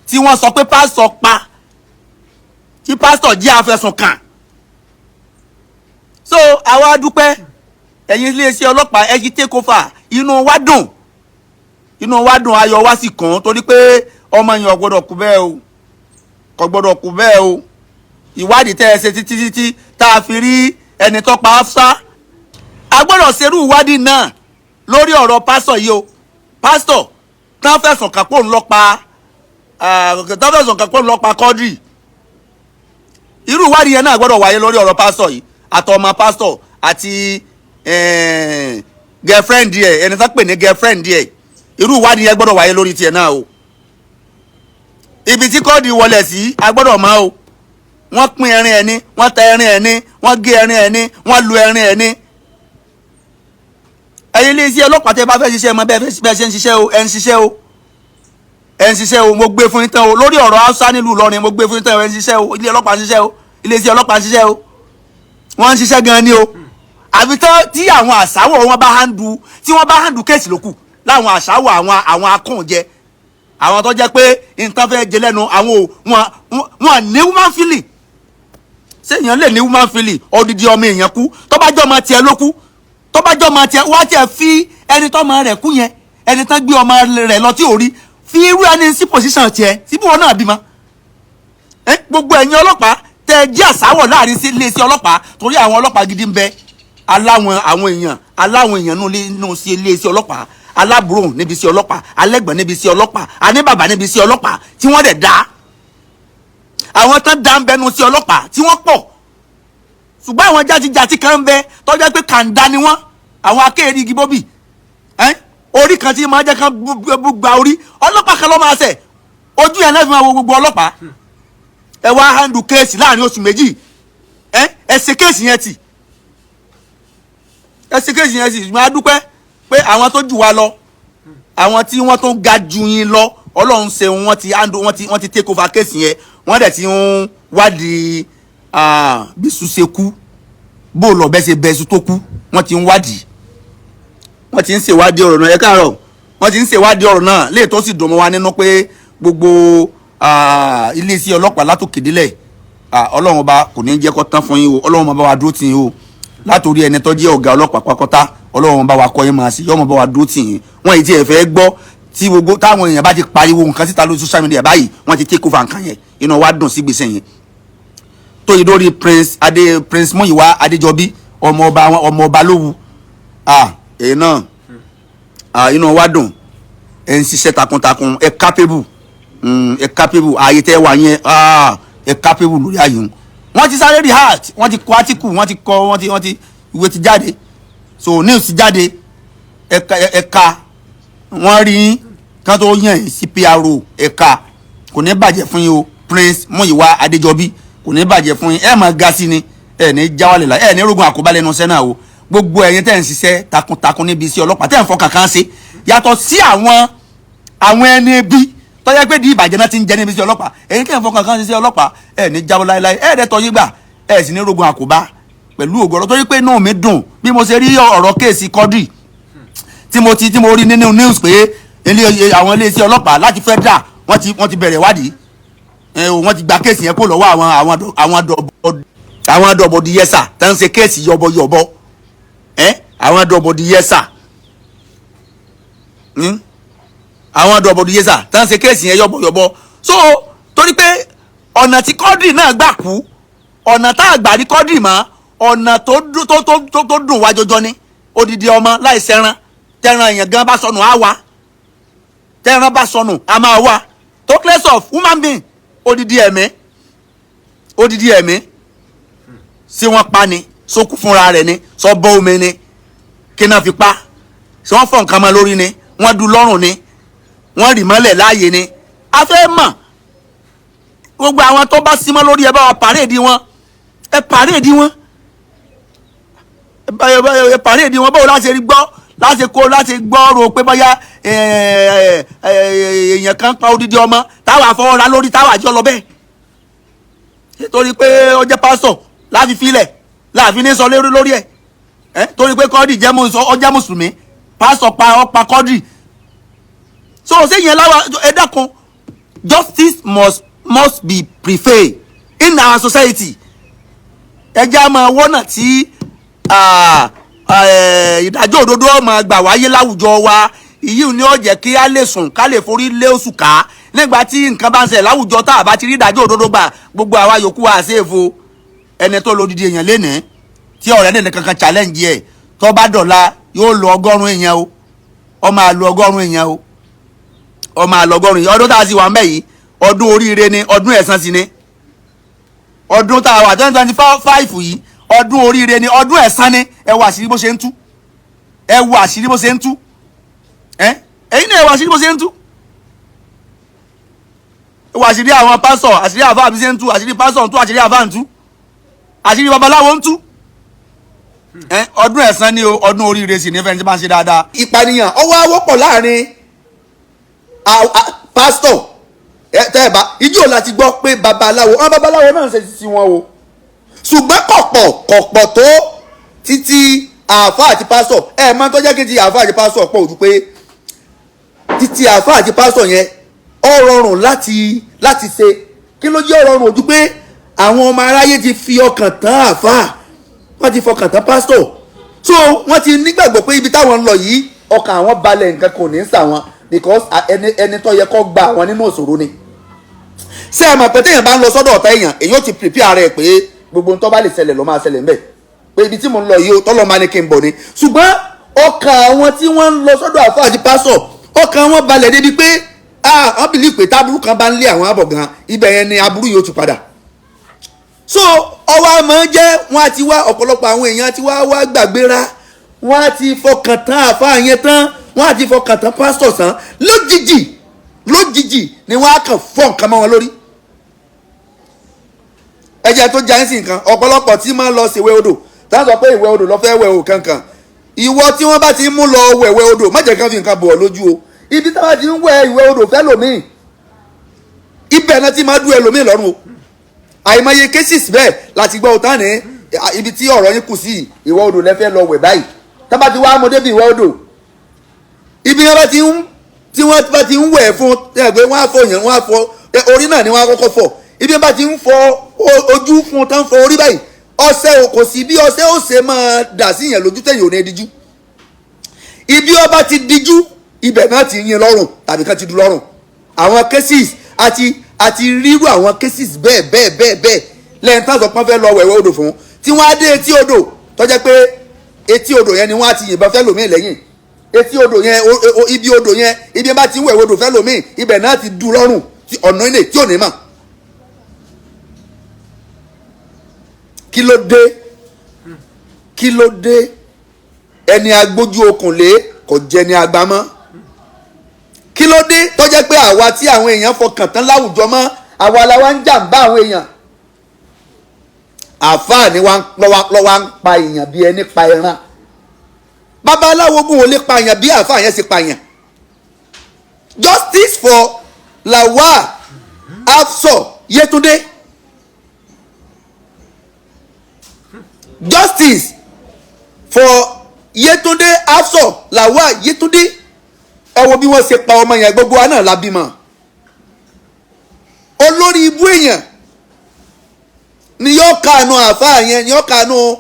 tí wọ́n sọ pé pásítọ̀ pa tí pásítọ̀ jẹ́ afẹ̀sùnkàn so àwa dúpẹ́ ẹ̀yin iléeṣẹ́ ọlọ́pàá ẹ ti take over inú wa dùn ayọ̀ wa sì kàn torí pé ọmọ yẹn ò gbọ́dọ̀ kú bẹ́ẹ̀ o ìwádìí tẹ́ ẹ ṣe títí tá a fi rí ẹni tó pa Hafsa a gbọ́dọ̀ ṣerú ìwádìí náà lórí ọ̀rọ̀ pásítọ̀ yìí o pásítọ̀ tán fẹ̀sùn kàn pé òun ló pa Quadri irú ìwádìí yẹn náà gbọ́dọ̀ wáyé lórí ọ̀rọ̀ pásítọ̀ yìí àtọmọ pásítọ̀ àti girlfriend ẹ̀ ẹni tó pè ní girlfriend ẹ̀ irú ìwádìí yẹn gbọ́dọ̀ wáyé lórí tiẹ̀ náà o ibi tí Quadri wọlé sí a gbọ́dọ̀ mọ̀ o wọ́n pín ẹrin ẹni wọ́n tẹ ẹrin ẹni wọ́n gé ẹrin ẹni wọ́n lu ẹrin ẹni ẹ̀yin iléeṣẹ́ ọlọ́pàá tẹ́ bá fẹ́ ṣiṣẹ́ mọ́ bẹ́ẹ̀ ṣe ń ṣiṣẹ́ o ẹ̀ ń ṣiṣẹ́ o mo gbé fún yín tán o lórí ọ̀rọ̀ Hausa nílùú Ìlọrin mo gbé fún yín tán o ẹ̀ ń ṣiṣẹ́ o ilé ọlọ́pàá ń ṣiṣẹ́ o iléeṣẹ́ ọlọ́pàá ń ṣiṣẹ́ o wọ́n ń ṣiṣẹ́ gan-an ni o àbí tí àwọn àṣàwọ̀ wọn bá hàndù tí wọ́n bá hàndù kéèsì lókù láwọn àṣàwọ̀ àwọn akóhùnjẹ àwọn tó jẹ́ pé nǹkan fẹ́ jẹ lẹ́nu àwọn wọn ní woman feeling ṣé èèyàn lè ní woman feeling odidi ọmọ èèyàn kú tó bá jọ ọmọ tiẹ̀ ló kú tó bá jọ ọmọ tiẹ̀ wá tiẹ̀ fi ẹni tó ọmọ rẹ̀ kú yẹn ẹni tán gbé ọmọ rẹ̀ lọ tí ò rí fi irú ẹni sí position tiẹ̀ síbí wọn náà bímọ gbogbo ẹ̀yin ọlọ́pàá tẹ jẹ́ àsáwọ̀ láàrin iléeṣẹ́ ọlọ́pàá torí àwọn ọlọ́pàá gidi ń bẹ aláwọn èèyàn nínú sí iléeṣẹ́ ọlọ́pàá alábùrò níbi iṣẹ́ ọlọ́pàá alẹ́gbọ̀n níbi iṣẹ́ ọlọ́pàá aníbàbà níbi iṣẹ́ ọlọ́pàá tí wọ́n dẹ̀ dá àwọn tán dá ń bẹnu sí ọlọ́pàá tí wọ́n pọ̀ ṣùgbọ́n àwọn játijàti kan ń bẹ tọ́jú pé kàńdá ni wọ́n àwọn akéèrè igi bóbì orí kan tí máa jẹ́ kán gba orí ọlọ́pàá kan ló máa ṣẹ̀ ojú yẹn náà fi máa wo gbogbo ọlọ́pàá ẹ wá handle kéèsì láàrin oṣù méjì ẹ ṣe kéèsì yẹn tì máa dúpẹ́ pé àwọn tó jù wá lọ àwọn tí wọ́n tó ga jù yín lọ ọlọ́run ṣe wọ́n ti take over kéèsì yẹn wọ́n dẹ̀ ti ń wádìí bísú ṣe kú bó lọ bẹ́ẹ̀ ṣe bẹ́ẹ̀ tó kú wọ́n ti ń wádìí wọ́n ti ń ṣèwádìí ọ̀rọ̀ náà ẹ káàárọ̀ wọ́n ti ń ṣèwádìí ọ̀rọ̀ náà léè tó sì dùn mọ́ wa nínú pé gbogbo iléeṣẹ́ ọlọ́pàá látòkè délẹ̀ ọlọ́run ọba kò ní jẹ́ kó tán fún yín o ọlọ́run ọba wa dúró tì yín o látòrí ẹni tó jẹ́ ọ̀gá ọlọ́pàá pákọ́tá ọlọ́run ọba wa kọ́ yín máa sí yọ́mọ bá wa dúró tì yín wọ́n yìí tí ẹ fẹ́ gbọ́ tí gbogbo táwọn èèyàn bá ti pariwo nǹkan síta lórí social media báyìí wọ́n ti take over nǹkan yẹn inú wa dùn sí gbèsè yẹn tó yìí lórí prince Múyìwá Adéjọbí ọmọ ọba lówù èyí náà inú wa dùn ẹ ń ṣiṣẹ́ takuntakun ẹ capable ààyè tẹ́ wà yẹn ẹ capable lórí ààyè wọ́n ti sáré reheart wọ́n ti kọ article wọ́n ti ìwé ti jáde so news ti jáde ẹ̀ka wọ́n rí kán tó yàn sí PRO ẹ̀ka kò ní bàjẹ́ fún yín o Prince Múyìwá Adéjọbí kò ní bàjẹ́ fún yín ẹ̀ máa ga sí ni ẹ̀ ní jáwálẹ̀ la ẹ̀ ní rogun àkóbá lẹ́nu sẹ́nà o gbogbo ẹ̀yin tẹ́ ń ṣiṣẹ́ takuntakun níbi iṣẹ́ ọlọ́pàá tẹ́ ń fọkàn kan ṣe yàtọ̀ sí àwọn ẹni bí tọ́jà pé di ìbàjẹ́ náà ti ń jẹ́ níbi iṣẹ́ ọlọ́pàá ẹ̀yin tẹ́ ń fọkàn kan ṣiṣẹ́ ọlọ́pàá ẹ̀ ní jáwọ́ láéláé ẹ̀ dẹ́ tọ́yí gbà ẹ̀ sì ní rogun àkóbá pẹ̀lú ògọ́rọ̀ torí pé inú mi dùn bí mo ṣe rí ọ̀rọ̀ kéèsì Quadri tí mo rí nínú news pé àwọn iléeṣẹ́ ọlọ́pàá láti federal wọ́n ti bẹ̀rẹ̀ ìwádìí wọ́n ti gba kéèsì yẹn kó lọ́wọ́ àwọn dọ̀bọ̀dì yẹ́sà tá ń ṣe kéèsì yọ̀bọ̀yọ̀bọ̀ àwọn dọ̀bọ̀dì yẹ́sà àwọn dọ̀bọ̀dì yẹ́sà tá ń ṣe kéèsì yẹn yọ̀bọ̀yọ̀bọ̀ so torí pé ọ̀nà tí Quadri náà gbà kú ọ̀nà tá a gbà rí Quadri mọ́ ọ̀nà tó dùn wá jọjọ ni odidi ọmọ láì sẹ́ran tẹ́ran èèyàn gan bá sọnù á wá tẹ́ran bá sọnù á máa wá talkless of human being odidi ẹ̀mí sí wọ́n pa ni sókú fúnra rẹ̀ ni sọ bọ́ omi ni kí náà fi pa sí wọ́n fọ̀ nǹkan mọ́ lórí ni wọ́n du lọ́rùn ni wọ́n rì mọ́lẹ̀ láàyè ni a fẹ́ mọ̀ gbogbo àwọn tó bá símọ́ lórí ẹ bá wa pàréèdì wọn ẹ pàréèdì wọn báwo láti rí gbọ́ láti gbọ́ ro pé bóyá èèyàn kan pa odidi ọmọ táwa àfọwọ́ra lórí táwa àjọ lọ bẹ́ẹ̀ torí pé ó jẹ́ pásítọ̀ láfi filẹ̀ láàfin ní sọ lórí ẹ̀ torí pé Quadri jẹ́ mùsùlùmí pásítọ̀ pa Quadri so ṣé yẹn láwa ẹ dákun justice must be prevail in our society ẹ jẹ́ àmọ́ wọ́nà tí ìdájọ́ òdodo ọmọ gbà wáyé láwùjọ wa ìyí ni ó jẹ́ kí a lè sùn ká lè forí lé oṣù ká nígbà tí nǹkan bá ń ṣẹlẹ̀ láwùjọ tá a bá ti rí ìdájọ́ òdodo gbà gbogbo àwa yòókù wa ṣèfo ẹni tó lo odidi èèyàn lénìí tí ọ̀rẹ́ nìkan kankan challenge ẹ̀ tó bá dọ̀la yóò lo 100 èèyàn o ó máa lo 100 èèyàn o ó máa lo 100 èèyàn ọdún tá a sì wà ń bẹ̀ yìí ọdún oríire ni ọdún ẹ̀san sí ni ọdún tá a wà 2025 yìí ọdún oríire ni ọdún ẹ̀san ni ẹ wo àṣírí bó ṣe ń tú ẹ̀yin náà ẹ wo àṣírí bó ṣe ń tú ẹ wo àṣírí àwọn pásọ̀ àṣírí àfáà bí ṣe ń tú àṣírí pásọ̀ ń tú àṣírí àfáà ń tú àṣírí babaláwo ń tú ọdún ẹ̀san ni o ọdún oríire sì ní fẹ́ni tí máa ń ṣe dáadáa. ìpànìyàn ọwọ́ awọ́pọ̀ láàrin pásítọ̀ tẹ́ ẹ bá ijó láti gbọ́ pé babaláwo náà ń ṣe sí wọn o ṣùgbọ́n kọ̀pọ̀ tó títí àáfà àti pásítọ̀ mọ́ tó jẹ́ kí ti àáfà àti pásítọ̀ pọ̀ ojú pé títí àáfà àti pásítọ̀ yẹn ó rọrùn láti ṣe. Kí ló jẹ́ ó rọrùn ojú pé àwọn ọmọ aráyé ti fi ọkàn tán àáfàá, wọ́n ti fọkàn tán pásítọ̀, so wọ́n ti nígbàgbọ́ pé ibi táwọn ń lọ yìí ọkàn àwọn balẹ̀, nǹkan kò ní í sà wọn because ẹni tó yẹ kó gba àwọn nínú ìṣòro ni. Ṣé ẹ mọ̀ pé téèyàn bá ń lọ sọ́dọ̀ ọ̀tá èèyàn, èèyàn ó ti prepare ara ẹ̀ pé gbogbo nǹkan bá lè ṣẹlẹ̀ ló máa ṣẹlẹ̀ ńbẹ̀, pé ibi tí mo ń lọ yìí tọ́lọ́ máa ní kí n bọ̀ ni. Ṣùgbọ́n ọkàn àwọn tí wọ́n ń lọ sọ́dọ̀ àfáà àti pásọ̀, ọkàn wọn balẹ̀ débi pé wọ́n bìlí pé táburú kan bá ń lé àwọn àbọ̀ gan, ibẹ̀ yẹn ni aburú yóò ti padà. So ọwọ́ àmọ́ jẹ́ wọ́n á ti wá ọ̀pọ̀lọpọ̀ àwọn èèyàn ti wá gbàgbéra, wọ́n á ti fọkàn tán àfáà yẹn tán, wọ́n á ti fọkàn tán pásítọ̀ tán, lójijì ni wọ́n á kàn fọ́ nǹkan mọ́ wọn lórí. Ẹ̀jẹ̀ tó jẹ́ sí nǹkan ọ̀pọ̀lọpọ̀ tí máa ń lọ sí ìwé odò táwọn sọ pé ìwé odò lọ fẹ́ wẹ̀ o kankan, ìwọ tí wọ́n bá ti mú lọ wẹ̀wẹ̀ odò má jẹ́ kí wọ́n fi nǹkan bọ̀ ọ́ lójú o. Ibi táwọn ti ń wẹ̀ ìwé odò fẹ́ lòmíì, ibẹ̀ náà ti máa dú ẹlòmíì lọ́rùn o. Àìmọye cases bẹ́ẹ̀ láti gbọ́ òtán ní ibi tí ọ̀rọ̀ yín kù sí ìwé odò lẹ́fẹ́ lọ wẹ̀ báyìí, tábà ti wá mọ́dé bí ìwé odò, ibi yẹn tí wọ́n bá ti ń wẹ̀ fún ẹgbẹ́ wọn á fọ yẹn, wọ́n á fọ orí náà ni wọ́n á kọ́kọ́ fọ, ibi yẹn bá ti ń fọ ojú fún tán fọ orí báyìí, ọṣẹ kò sí bí ọṣẹ ó ṣe máa dà sí yẹn lójú tẹ̀yìn ò ní díjú. Ibi ọba ti díjú ibẹ̀ náà ti yin lọ́rùn tàbí kan ti du lọ́rùn. Àwọn cases àti rírú àwọn cases bẹ́ẹ̀ lẹ́yìn tán sọ pé wọ́n fẹ́ lọ wẹ̀wẹ̀ odò fún, tí wọ́n á dé etí odò tó jẹ́ pé etí odò yẹn ni wọ́n á ti yìnbọn fẹ́ lòmíì lẹ́yìn. Etí odò yẹn ibi odò yẹn ibi bá ti ń wẹ̀wẹ̀ odò fẹ́ lòmíì, ibẹ̀ náà ti du lọ́rùn ọ̀nà ilé tí ò ní mọ̀. Kí ló dé ẹni agbójú okùn lé kò jẹ́ ni àgbà mọ́? Kí ló dé tó jẹ́ pé àwa tí àwọn èèyàn fọkàn tán láwùjọ mọ́, àwa la wá ń jàǹbá àwọn èèyàn? Àfáà ni lọ́wọ́ ń pa èèyàn bí ẹni pa ẹran. Babaláwo gùn ò lè pa èèyàn bí àfáà yẹn ṣe pa èèyàn. Justice for Lawal Afso Yetunde. Justice for Yetunde Afso Lawal Yetunde. Ẹ wo bí wọ́n ṣe pa ọmọ yẹn, gbogbo wa náà la bímọ. Olórí ibú èèyàn ni yóò kànú àáfàá yẹn, ni yóò kànú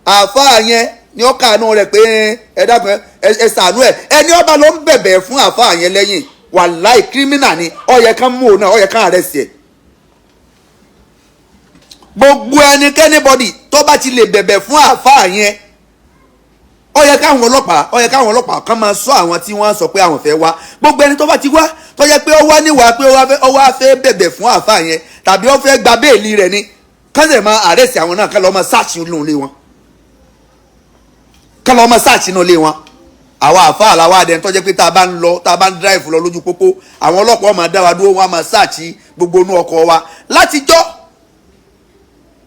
àáfàá yẹn, ni yóò kànú rẹ̀ pé ẹ dákun ẹ ṣàánú ẹ. Ẹni ọba ló ń bẹ̀bẹ̀ fún àáfàá yẹn lẹ́yìn, wàláì kírímínà ni, ó yẹ ká mú òun náà, ó yẹ ká arrest ẹ̀. Gbogbo ẹnikẹ́ni bọ́dì tó bá ti lè bẹ̀bẹ̀ fún àáfàá yẹn, ó yẹ káwọn ọlọ́pàá kan máa sọ àwọn tí wọ́n sọ pé àwọn fẹ́ wá. Gbogbo ẹni tó bá ti wá tó yẹ pé ó wá níwàá pé ó wá fẹ́ bẹ̀bẹ̀ fún àáfàá yẹn tàbí ó fẹ́ gba béèlì rẹ̀ ni, kánṣẹ́ máa àrẹ́sì àwọn náà, kán lọ́ọ́ máa sáàṣì inú ilé wọn, kán lọ́ọ́ máa sáàṣì inú ilé wọn. Àwọn àáfàá làwọn adẹ̀ tó jẹ́ pé tá a bá ń drive lọ lójú pópó, àwọn ọlọ́pàá máa dá wa dúró, wọ́n á máa sáàṣì gbogbo inú ọkọ̀ wa.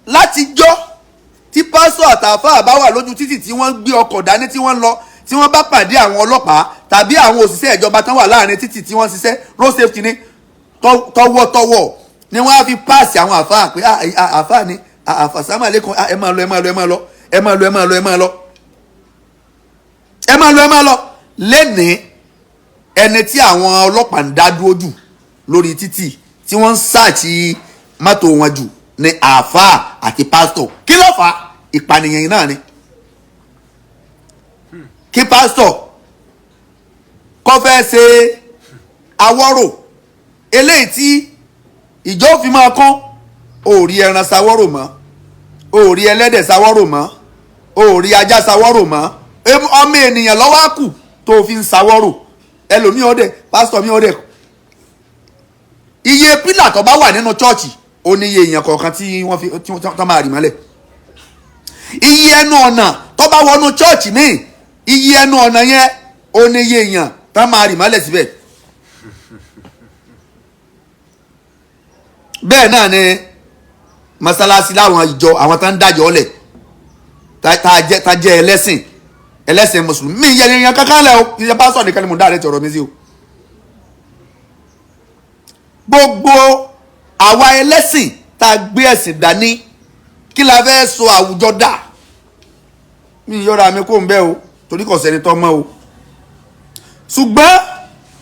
Látijọ́ tí pásọ̀ àtàfáà bá wà lójú títì tí wọ́n gbé ọkọ̀ dání tí wọ́n lọ, tí wọ́n bá pàdé àwọn ọlọ́pàá tàbí àwọn òṣìṣẹ́ ìjọba tán wà láàrin títì tí wọ́n ṣiṣẹ́ road safety ní tọwọ́tọwọ́ ni wọ́n á fi páàsì àwọn àfáà pé àfáà ni àfàsámà lẹ́kọ̀ọ́ ẹ máa lọ lẹ́nìí. Ẹni tí àwọn ọlọ́pàá ń dá dúró jù lórí títì tí wọ́n ń sáàtì mọ́tò wọn jù ni àáfàá àti pásítọ̀. Kí ló fà á? Ìpànìyàn yìí náà ni. Kí pásítọ̀ kó fẹ́ ṣe awọ́rò eléyìí tí ìjọ òfin máa kán, ó rí ẹran ṣawọ́rò mọ́, ó rí ẹlẹ́dẹ̀ ṣawọ́rò mọ́, ó rí ajá ṣawọ́rò mọ́, ọmọ ènìyàn lọ́wọ́ á kù tó fi ń ṣawọ́rò. Ẹlòmíì ọdẹ pásítọ̀ mi ọdẹ iye pílà tó bá wà nínú chọ́ọ̀chì ó ní iye èèyàn kọ̀ọ̀kan tí wọ́n máa rì mọ́lẹ̀. Iye ẹnu ọ̀nà tó bá wọnú chọ́ọ̀chì míì, iye ẹnu ọ̀nà yẹn ó ní iye èèyàn tó máa rì mọ́lẹ̀ síbẹ̀. Bẹ́ẹ̀ náà ni mọ́sálásí láwọn ìjọ àwọn tó ń dájọ́ ọ̀lẹ̀ tá jẹ́ ẹlẹ́sìn mùsùlùmí. Mi yẹ èèyàn kankan lẹ́ o, iye pásọ̀ nìkan ni mo dá rẹ̀ tọ̀rọ̀ mi sí o. Gbogbo àwa ẹlẹ́sìn tá a gbé ẹ̀sìn dání, kí la fẹ́ sọ àwùjọ dà? Mi yọra mi kó ń bẹ́ o, torí kò sẹ́ni tó mọ́ o. Ṣùgbọ́n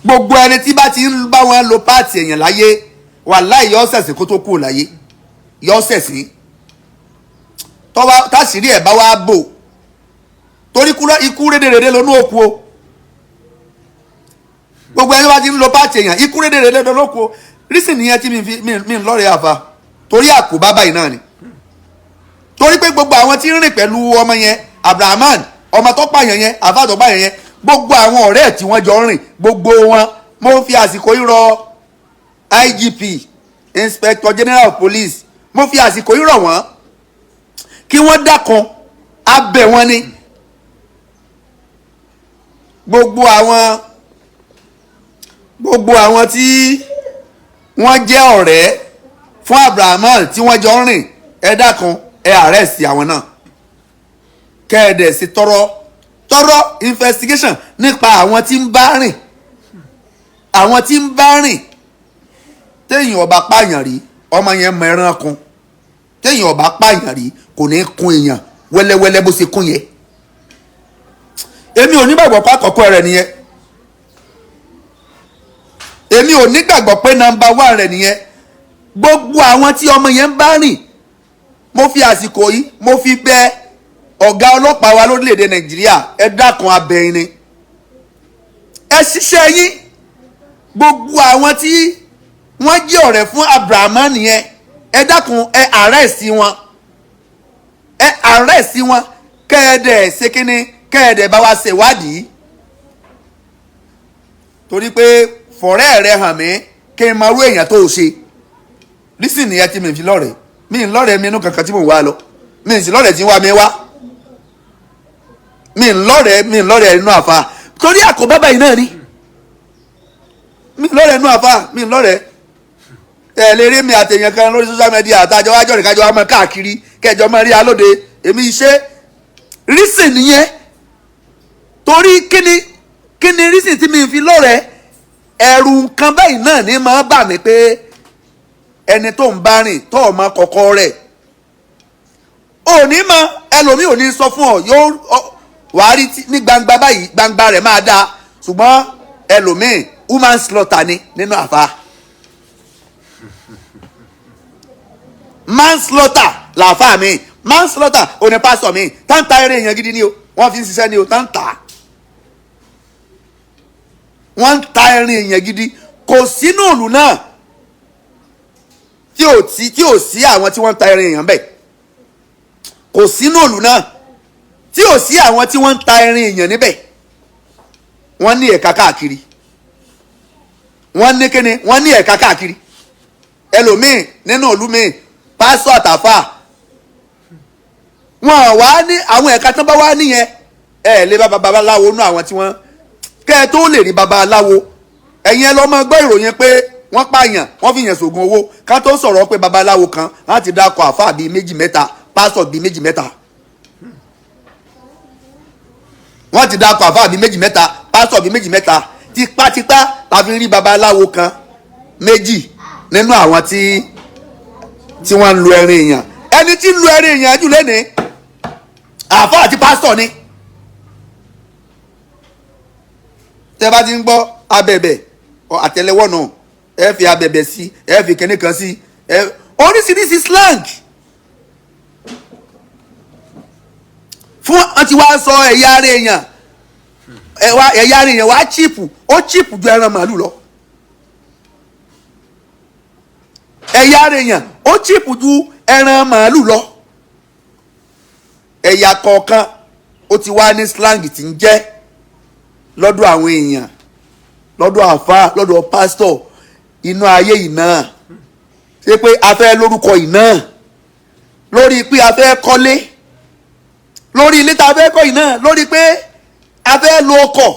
gbogbo ẹni tí bá ti ń bá wọn lo páàtì èèyàn láyé wàláhì yọ ṣẹ̀sìn kó tó kú láyé yọ ṣẹ̀sìn táṣìírí ẹ̀ bá wá bò torí ikú rédèrèdè lónú òkú o gbogbo ẹni bá ti ń lo páàtì èèyàn ikú rédèrèdè lónú òkú o rísì nìyẹn tí mi ń lọ́rẹ̀ẹ́ àfa torí àkóbá báyìí náà ni torí pé gbogbo àwọn tí ń rìn pẹ̀lú ọmọ yẹn Abdrahman ọmọ tó pààyàn yẹn àfa tó pààyàn yẹn gbogbo àwọn ọ̀rẹ́ ẹ̀ tí wọ́n jọ ń rìn gbogbo wọn mo fi àsìkò yìí rọ IGP Inspector General of Police mo fi àsìkò yìí rọ̀ wọ́n kí wọ́n dákun abẹ́ wọn ni gbogbo àwọn tí wọ́n jẹ́ ọ̀rẹ́ fún Abdrahman tí wọ́n jọ ń rìn ẹ dákun ẹ arrest àwọn náà kẹ́ẹ̀dẹ̀ sí tọrọ investigation nípa àwọn tí ń bá rìn téèyàn ọba pààyàn rí ọmọ yẹn mọ ẹran kun téèyàn ọba pààyàn rí kò ní kun èèyàn wẹ́lẹ́wẹ́lẹ́ bó ṣe kún yẹn èmi ò nígbàgbọ́ pé àkọ́kọ́ rẹ̀ nìyẹn èmi ò nígbàgbọ́ pé nọ́mbà 1 rẹ̀ nìyẹn gbogbo àwọn tí ọmọ yẹn ń bá rìn mo fi àsìkò yìí mo fi bẹ̀ ọ̀gá ọlọ́pàá wa lórílẹ̀‐èdè Nàìjíríà ẹ dákun abẹ́yìn ni ẹ ṣiṣẹ́ yín gbogbo àwọn tí wọ́n jẹ́ ọ̀rẹ́ fún Abdrahman yẹn ẹ dákun ẹ arrest wọn kẹ́ẹ̀dẹ̀ ṣe kínní kẹ́ẹ̀dẹ̀ bá wa ṣèwádìí torí pé fọ̀rẹ́ rẹ hàn mí kí n máa rú èèyàn tó o ṣe lísìn nìyẹn tí mi fi lọ́rẹ̀ẹ́ mi ń lọ́rẹ̀ẹ́ mi inú kankan tí mò ń wá lọ mi ń sì lọ́rẹ̀ẹ́ tí ń wá mi wá mi ń lọ́rẹ̀ẹ́ inú àfa torí àkóbá báyìí náà ni mi ń lọ́rẹ̀ẹ́ inú àfa mi ń lọ́rẹ̀ẹ́ lè rí mi àtẹ̀yàn kan lórí social media àtàjọ wájọ́ rẹ̀ kájọ wá mọ́ káàkiri kẹjọ mọ́ rí alóde èmi iṣẹ́ lísìn nìyẹn torí kíni lísìn tí mi fi lọ́rẹ̀ẹ́ ẹ̀rù nǹkan báyìí náà ní máa bà mí pé ẹni tó ń bá rìn tó ọmọ kọ̀ọ̀kọ̀ rẹ̀ òní mọ ẹlòmíì ò ní sọ fún ọ yóò wàá rí ní gbangba báyìí gbangba rẹ̀ máa dáa ṣùgbọ́n ẹlòmíì human slaughter ni nínú àfa manslaughter làáfà mi manslaughter òní pásọ mi táǹtà eré èèyàn gidi ni o wọ́n fi ń ṣiṣẹ́ ni o táǹtà wọ́n ń ta ẹrin èèyàn gidi kò sínú ìlú náà tí ò sí àwọn tí wọ́n ń ta ẹrin èèyàn bẹ́ẹ̀ kò sínú ìlú náà tí ò sí àwọn tí wọ́n ń ta ẹrin èèyàn níbẹ̀ wọ́n ní ẹ̀ka káàkiri wọ́n ní ẹ̀ka káàkiri ẹlòmíì nínú ìlú míì pásọ àtàfà wọn wá ní àwọn ẹ̀ka tán bá wá nìyẹn ẹ lè bá babaláwo nú àwọn tí wọ́n kẹ́ ẹ tó lè rí babaláwo ẹ̀yin ẹ lọ́ mọ gbọ́ ìròyìn pé wọ́n pààyàn wọ́n fi yàn sògùn owó ká tó sọ̀rọ̀ pé babaláwo kan láti dákọ̀ àfáà bíi 2 mẹ́ta pásọ̀ bíi 2 mẹ́ta wọ́n ti dákọ̀ àfáà bíi 2 mẹ́ta pásọ̀ bíi 2 mẹ́ta tipátipá la fi rí babaláwo kan 2 nínú àwọn tí wọ́n ń lu ẹrin èèyàn ẹni tí ń lu ẹrin èèyàn jù lẹ́ni àfáà àti pásọ̀ ni tẹ́ bá ti ń gbọ́ abẹ̀bẹ̀ àtẹ́lẹwọ́ náà ẹ fi abẹ̀bẹ̀ sí ẹ fi kẹ́ni kan sí oríṣiríṣi slang fún wọn ti wá sọ ẹ̀yà ara èèyàn wá chíìpù ó chíìpù ju ẹran màálù lọ ẹ̀yà ara èèyàn ó chíìpù ju ẹran màálù lọ ẹ̀yà kọ̀ọ̀kan ó ti wá ní slang tí ń jẹ́ lọ́dọ̀ àwọn èèyàn lọ́dọ̀ àfáà lọ́dọ̀ pásítọ̀ inú ayé yìí náà ṣe pé a fẹ́ lórúkọ yìí náà lórí pé a fẹ́ kọ́lé lórí ilé tá a fẹ́ kọ́ yìí náà lórí pé a fẹ́ lo ọkọ̀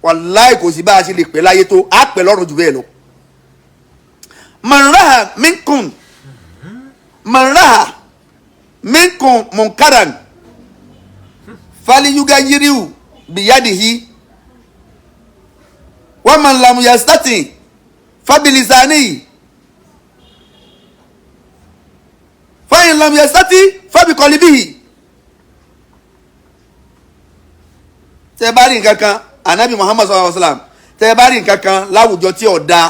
wàláì kò sí bá a ṣe lè pẹ́ láyé tó a pẹ́ lọ́rùn jù bẹ́ẹ̀ lọ. man raha minkum munkaran falyughayyirhu biyadihi wa man lam yastati fabilisanihi fa in lam yastati fabiqalbihi. tẹ́ bá rí nǹkan kan anabi Muhammad sallallahu alaihi wasallam tẹ́ bá rí nǹkan kan láwùjọ tí ó dá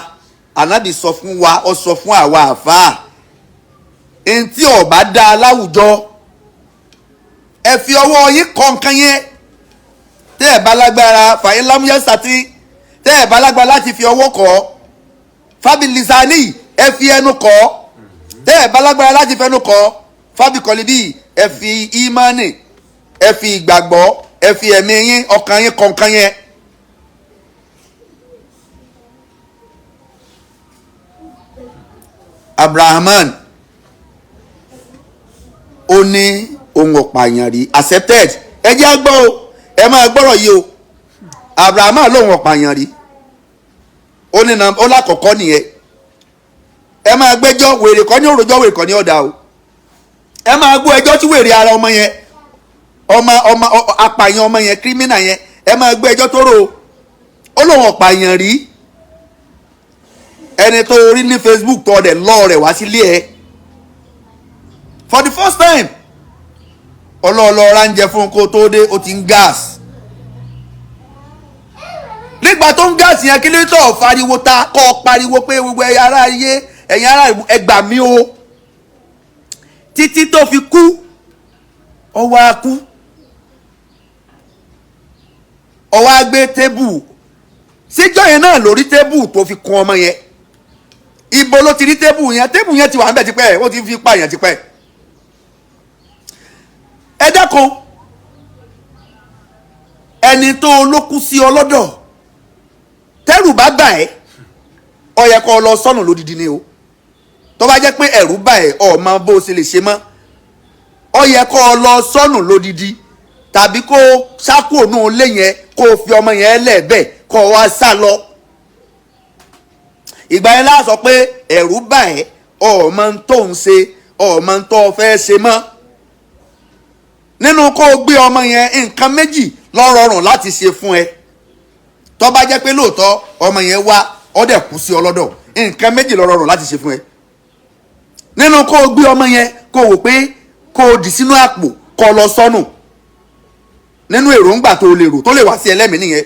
anabi sọ fún wa ó sọ fún àwa àfáà en tí ó bá dá láwùjọ ẹ fi ọwọ́ yín kọ nǹkan yẹn tẹ́ ẹ bá lágbára fa in lam yastati tẹ́ ẹ bá lágbára láti fi ọwọ́ kọ fabilisani ẹ fi ẹnu kọ tẹ́ ẹ bá lágbára láti fẹnu kọ fabikọlibi ẹ fi imani ẹ fi ìgbàgbọ́ ẹ fi ẹ̀mí yín ọkàn yín kọ nǹkan yẹn. Abdrahman ó ní ohun ọ̀pààyàn rí accepted ẹ jẹ́ gbọ́ o ẹ máa gbọ́rọ̀ yìí o Abdrahman lóhun ọ̀pààyàn rí ó ní ó lákọ̀ọ́kọ́ nìyẹn ẹ máa gbẹ́jọ́ wèrè kọ́ ní òròjọ́ wèrè kọ́ ní ọ̀dà o ẹ máa gbọ́ ẹjọ́ tí wèrè ara ọmọ yẹn ọmọ apààyàn ọmọ yẹn kírímínà yẹn ẹ máa gbọ́ ẹjọ́ tó rò ó lóhun ọ̀pààyàn rí ẹni tó rí ní Facebook tó ọdẹ lọ rẹ̀ wá sílé ẹ for the first time ọlọ́ọ̀lọ́ ránjẹ fún kó tó dé ó ti ń gas nígbà tó ń gas yẹn kí ló tó fariwo ta kọ́ pariwo pé gbogbo ẹ̀yin ará ayé ẹ̀yin ará ẹ gbà mí o títí tó fi kú ọwọ́ á kú ọwọ́ á gbé tébù síjọ́ yẹn náà lórí tébù tó fi kún ọmọ yẹn ibo ló ti rí tébù yẹn ti wà níbẹ̀ tipẹ́ ó ti fi pààyàn tipẹ́ ẹ dákun ẹni tó ló kú sí ọlọ́dọ̀ tẹ́rù bá bà ẹ́ ó yẹ kó lọ sọ́nù lódìdí ni o tó bá jẹ́ pé ẹ̀rù bà ẹ́ ó mọ bó ṣe lè ṣe mọ́ ó yẹ kó lọ sọ́nù lódìdí tàbí kó sákò ònú ilé yẹn kó fi ọmọ yẹn lẹ́ẹ̀bẹ̀ kó wá sá lọ ìgbà yẹn láà sọ pé ẹ̀rù bà ẹ́ ó mọ tó ń ṣe ó mọ tó fẹ́ ṣe mọ́ nínú kó gbé ọmọ yẹn nǹkan méjì ló rọrùn láti ṣe fún ẹ tó bá jẹ́ pé lóòótọ́ ọmọ yẹn wá ó dẹ̀ kú sí ọlọ́dọ̀ nǹkan méjì ló rọrùn láti ṣe fún ẹ nínú kó gbé ọmọ yẹn kó wò pé kó dì sínú àpò kó lọ sọ́nù nínú èròǹgbà tó lè rò tó lè wá sí ẹlẹ́mìí nìyẹn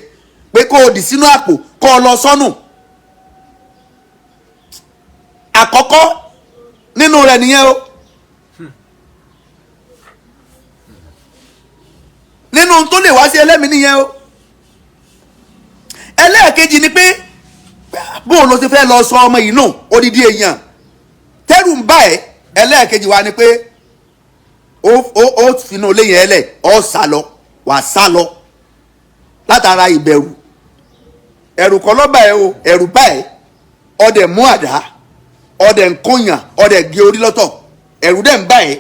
pé kó dì sínú àpò kó lọ sọ́nù àkọ́kọ́ nínú rẹ̀ nìyẹn o nínú tó lè wá sí ẹlẹ́mìí nìyẹn o ẹlẹ́ẹ̀kejì ni pé bóun ló ti fẹ́ lọ sọ ọmọ yìí nù odidi èèyàn tẹ́rù ń bá ẹ̀ ẹlẹ́ẹ̀kejì wa ni pé ó finú ilé yẹn lẹ̀ ó sá lọ wà sá lọ látara ìbẹ̀rù ẹ̀rù kọ́ ló bá ẹ o ẹ̀rù bá ẹ ọdẹ mú àdá ọdẹ ń kóyàn ọdẹ gé orí lọ́tọ̀ ẹ̀rù dẹ̀ ń bá ẹ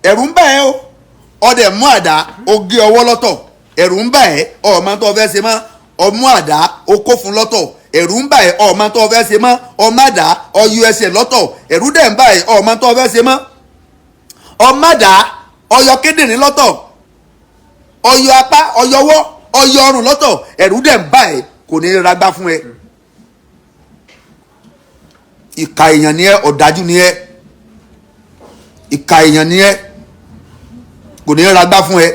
ẹ̀rù ń bá ẹ o ọdẹ mú àdá ó gé ọwọ́ lọ́tọ̀ ẹ̀rù ń bá ẹ ọmọ tó fẹ́ ṣe mọ́ ọmú àdá ó kó fún lọ́tọ̀ ẹ̀rù ń bá ẹ ọmọ tó fẹ́ ṣe mọ́ ọmọ àdá ọyọ ẹsẹ̀ lọ́tọ̀ ẹ̀rù dẹ̀ ń bá ẹ ọmọ tó fẹ́ ṣe mọ́ ọmọ àdá ọyọ kíndìnrín lọ́tọ̀ ọyọ apá ọyọ ọwọ́ ọyọ ọrùn lọ́tọ̀ ẹ̀rù dẹ̀ ń bá ẹ kò ní ragbá fún ẹ ìka èèyàn ni ẹ ọ̀dájú ni ẹ ìka èèyàn ni ẹ kò ní ragbá fún ẹ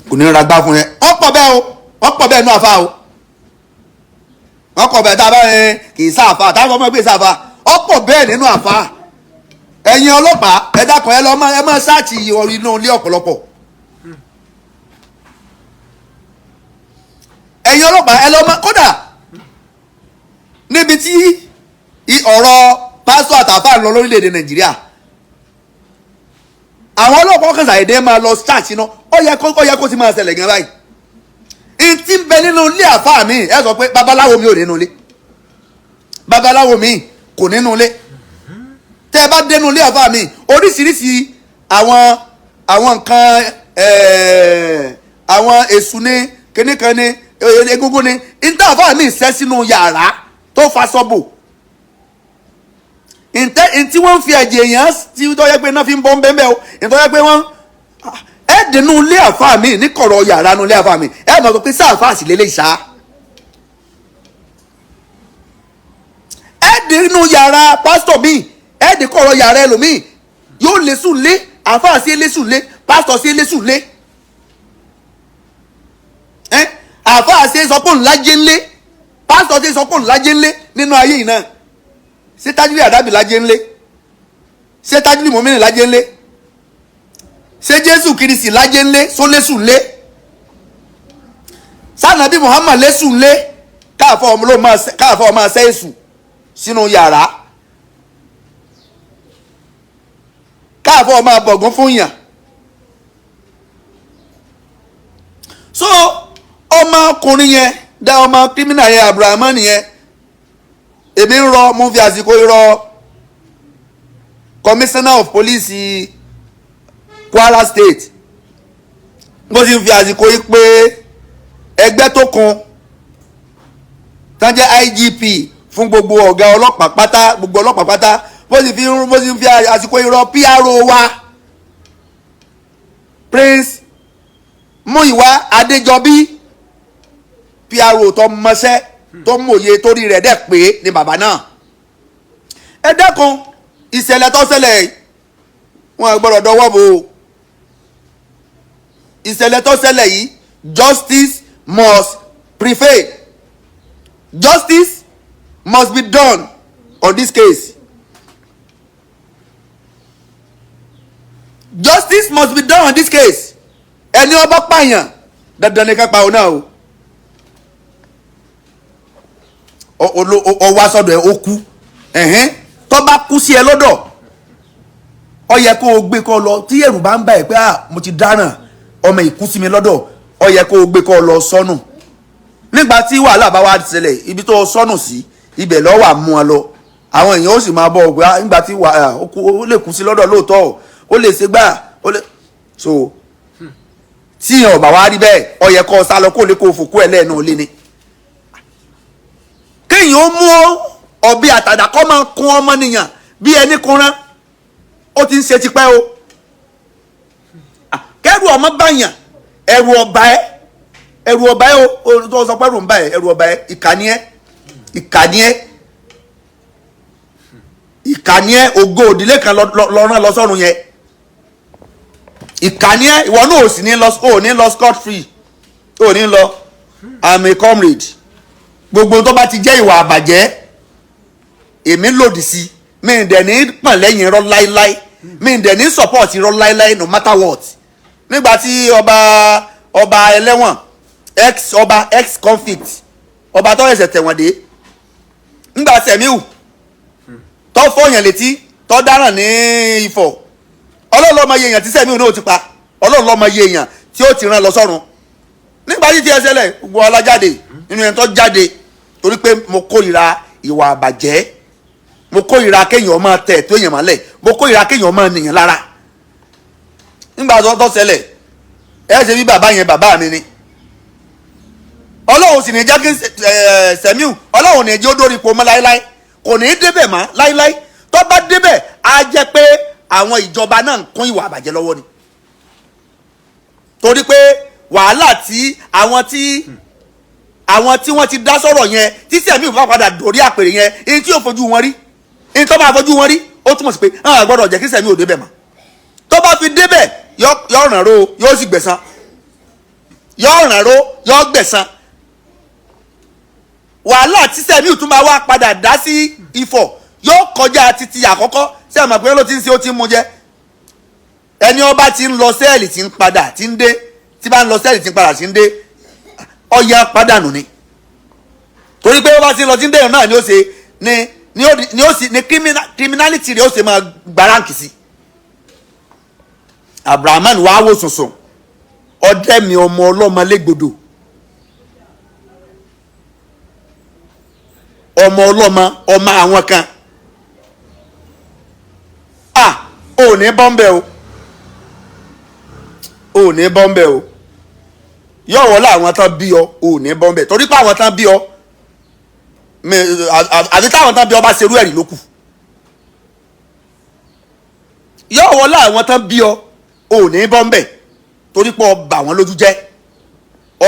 kò ní ragbá fún ẹ wọ́n pọ̀ bẹ́ẹ̀ o wọ́n pọ̀ bẹ́ẹ̀ nú àfa o wọ́n pọ̀ bẹ́ẹ̀ tá a bá kì í sáàfà táwọn ọmọ ẹgbẹ́ sáàfà wọ́n pọ̀ bẹ́ẹ̀ nínú àfa ẹ̀yin ọlọ́pàá ẹ dákun ẹ máa ṣáàtì inú ilé ọ̀pọ̀lọpọ̀ ẹ̀yin ọlọ́pàá ẹ lọ máa kódà níbi tí ọ̀rọ̀ pásítọ̀ àtàfà ń lọ lórílẹ̀‐èdè Nàìjíríà àwọn ọlọ́pàá kan ṣàìdé máa lọ ṣáàtì náà ó yẹ kó ti máa ṣẹlẹ̀ gan báyìí ìtì ń bẹ nínú ilé àfáà mi ẹ sọ pé babaláwo mi ò nínú ilé babaláwo mi kò nínú ilé tẹ́ ẹ bá dénú ilé àfáà mi oríṣiríṣi àwọn nǹkan àwọn èṣù ní kíníkan ní egungun ní ìtẹ́ àfáà mi ṣẹ́ sínú yàrá tó faṣọ bò ìtí wọ́n fi ẹ̀jẹ̀ èèyàn tí tó yẹ pé náà fi ń bọ́ ń bẹ́ẹ̀ o ìtọ́ yẹ pé wọ́n ẹ dènú ilé àfáà mi ní kọ̀rọ̀ yàrá nu ilé àfáà mi ẹ mọ̀ sọ pé sáàfáà sì lélẹ̀ ìṣá ẹ dènú yàrá pásítọ̀ mi ẹ dè kọ̀rọ̀ yàrá ẹlòmíì yóò lé sùn lé àfáà sí lé sùn lé pásítọ̀ sí lé sùn lé àfáà ṣe sọ pé òun lájẹ́ ńlé pásítọ̀ ṣe sọ pé òun lájẹ́ ńlé nínú ayé yìí náà ṣé Tajudeen Àdábì lájẹ́ ńlé ṣé Tajudeen Mọ̀mínì lájẹ́ ńlé ṣé Jésù Kristi lájẹ́ ńlé sólésù ńlé sànàbí Muhammad lésù ńlé káàfọ́ ọmọ ṣẹ́ èṣù sínú yàrá káàfọ́ ọmọ abọ̀gún fún yàn. So ọmọkùnrin yẹn dá ọmọ kírímìnà yẹn Abdrahman yẹn èmi ń rọ mo fi àsìkò irọ́ commissioner of police Kwara State mo sì ń fi àsìkò yìí pé ẹgbẹ́ tó kan tán jẹ́ IGP fún gbogbo ọ̀gá ọlọ́pàá pátá gbogbo ọlọ́pàá pátá mo sì ń fi àsìkò irọ́ PRO wa Prince Múyìwá Adéjọbí PRO tó mọṣẹ́ tó mòye torí rẹ̀ dẹ̀ pé ni bàbá náà ẹ dẹ́kun ìṣẹ̀lẹ̀ tó ṣẹlẹ̀ wọn gbọ́dọ̀ dọwọ́ bò ìṣẹ̀lẹ̀ tó ṣẹlẹ̀ yìí justice must prevail justice must be done on this case justice must be done on this case ẹni ó bá pààyàn dandan ni ká pa òun náà o wá sọ́dọ̀ ẹ ó kú tó bá kú sí ẹ lọ́dọ̀ ó yẹ kó o gbé kó lọ tí ẹ̀rù bá ń bá ẹ pé mo ti dáràn ọmọ ìkú sí mi lọ́dọ̀ ó yẹ kó o gbé kó lọ sọ́nù nígbà tí wàhálà bá wá ṣẹlẹ̀ ibi tó sọ́nù sí ibẹ̀ ló wà mú ọ lọ àwọn èèyàn ó sì máa bọ̀ ọ̀gbẹ́ nígbà tí ó lè kú sí lọ́dọ̀ lóòótọ́ ó lè ṣe gbà ó lè so tí yẹn ò bá wá rí bẹ́ẹ̀ ó yẹ kó sá lọ kó lè kó fòkú ẹ̀ lẹ́ẹ̀nù lé ni. kéèyàn ó mú ọ̀bẹ àtàdá kọ́ máa kún ọmọ nìyàn bí ẹni kunrán ó ti ń ṣe tipẹ́ o. kẹ́rù ọmọ báyàn ẹ̀rù ọba ẹ o tó sọ pé ẹ̀rù ń bá ẹ ẹ̀rù ọba ẹ ìkànnì ẹ ògo òdìlé kan lọ́rán lọ sọ́run yẹn. ìkànnì ẹ ìwọ náà ò sì ní lọ scot free ò ní lọ I'm a comrade gbogbo tó bá ti jẹ́ ìwà àbàjẹ́ èmi lòdì sí mi ì dẹ̀ ní pọ̀n lẹ́yìn irọ́ láíláí mi ì dẹ̀ ní support irọ́ láíláí no matter what nígbà tí ọba ẹlẹ́wọ̀n ex convict ọba tó ẹ̀sẹ̀ tẹ̀wọ̀n dé nígbà Sẹ̀míù tó fọyàn létí tó dáràn ní Ifọ̀ Ọlọ́run ló mọ iye èèyàn tí Sẹ̀míù náà ti pa Ọlọ́run ló mọ iye èèyàn tí ó ti rán lọ sọ́run nígbà tí ti ẹ ṣẹlẹ̀ gbogbo ọlá jáde nínú ẹni tó jáde torí pé mo kórìíra ìwà àbàjẹ́ mo kórìíra kéèyàn máa tẹ̀ tó èèyàn mọ́lẹ̀ mo kórìíra kéèyàn máa nìyàn lára nígbà tó ṣẹlẹ̀ ẹ ṣe bí bàbá yẹn bàbá mi ni Ọlọ́run sì ní jẹ́ kí Sẹ̀míù Ọlọ́run ní jẹ́ ó dórí ipò mọ́ láíláí kò ní í débẹ̀ mọ́ láíláí tó bá débẹ̀ á jẹ́ pé àwọn ìjọba náà ń kún ìwà àbàjẹ́ lọ́wọ́ ni torí pé wàhálà tí àwọn tí wọ́n ti dá sọ̀rọ̀ yẹn tí Sẹ̀míù bá padà dórí àpèrè yẹn èyí tí yóò fojú wọn rí èyí tó máa fojú wọn rí ó túmọ̀ sí pé àwọn gbọ́dọ̀ jẹ́ kí Sẹ̀míù ò débẹ̀ mọ́ tó bá fi débẹ̀ yóò ràn ró yóò sì gbẹ̀san yóò ràn ró yóò gbẹ̀san wàhálà tí Sẹ̀míù tún máa wá padà dá sí Ifọ̀ yóò kọjá títí àkọ́kọ́ sí àmọ́ pé ló ti ń ṣe ó ti ń mú jẹ ẹni ọba ti ń lọ sẹ́ẹ̀lì tí ń padà tí ń dé tí bá ń lọ sẹ́ẹ̀lì tí ń padà tí ń dé ọ̀yà pàdánù ni torí pé ó bá ti ń lọ tí ń dé náà ni ó ṣe ni criminality rẹ̀ ó ṣe máa gbáráǹkì sí. Abdrahman wàá wò sùnsùn ọdẹ mi ọmọ ọlọ́mọ lẹ́gbọ̀dọ̀ ọmọ ọlọ́mọ ọmọ àwọn kan ò ní bọ́m̀bẹ̀ ò ní bọ́m̀bẹ̀ o yóò wọlé àwọn tán bí ọ ò ní bọ́m̀bẹ̀ torí pé àwọn tán bí ọ àti táwọn tán bí ọ bá ṣerú ẹ̀rí ló kù yóò wọlé àwọn tán bí ọ ò ní bọ́m̀bẹ̀ torí pé ọba àwọn lójú jẹ́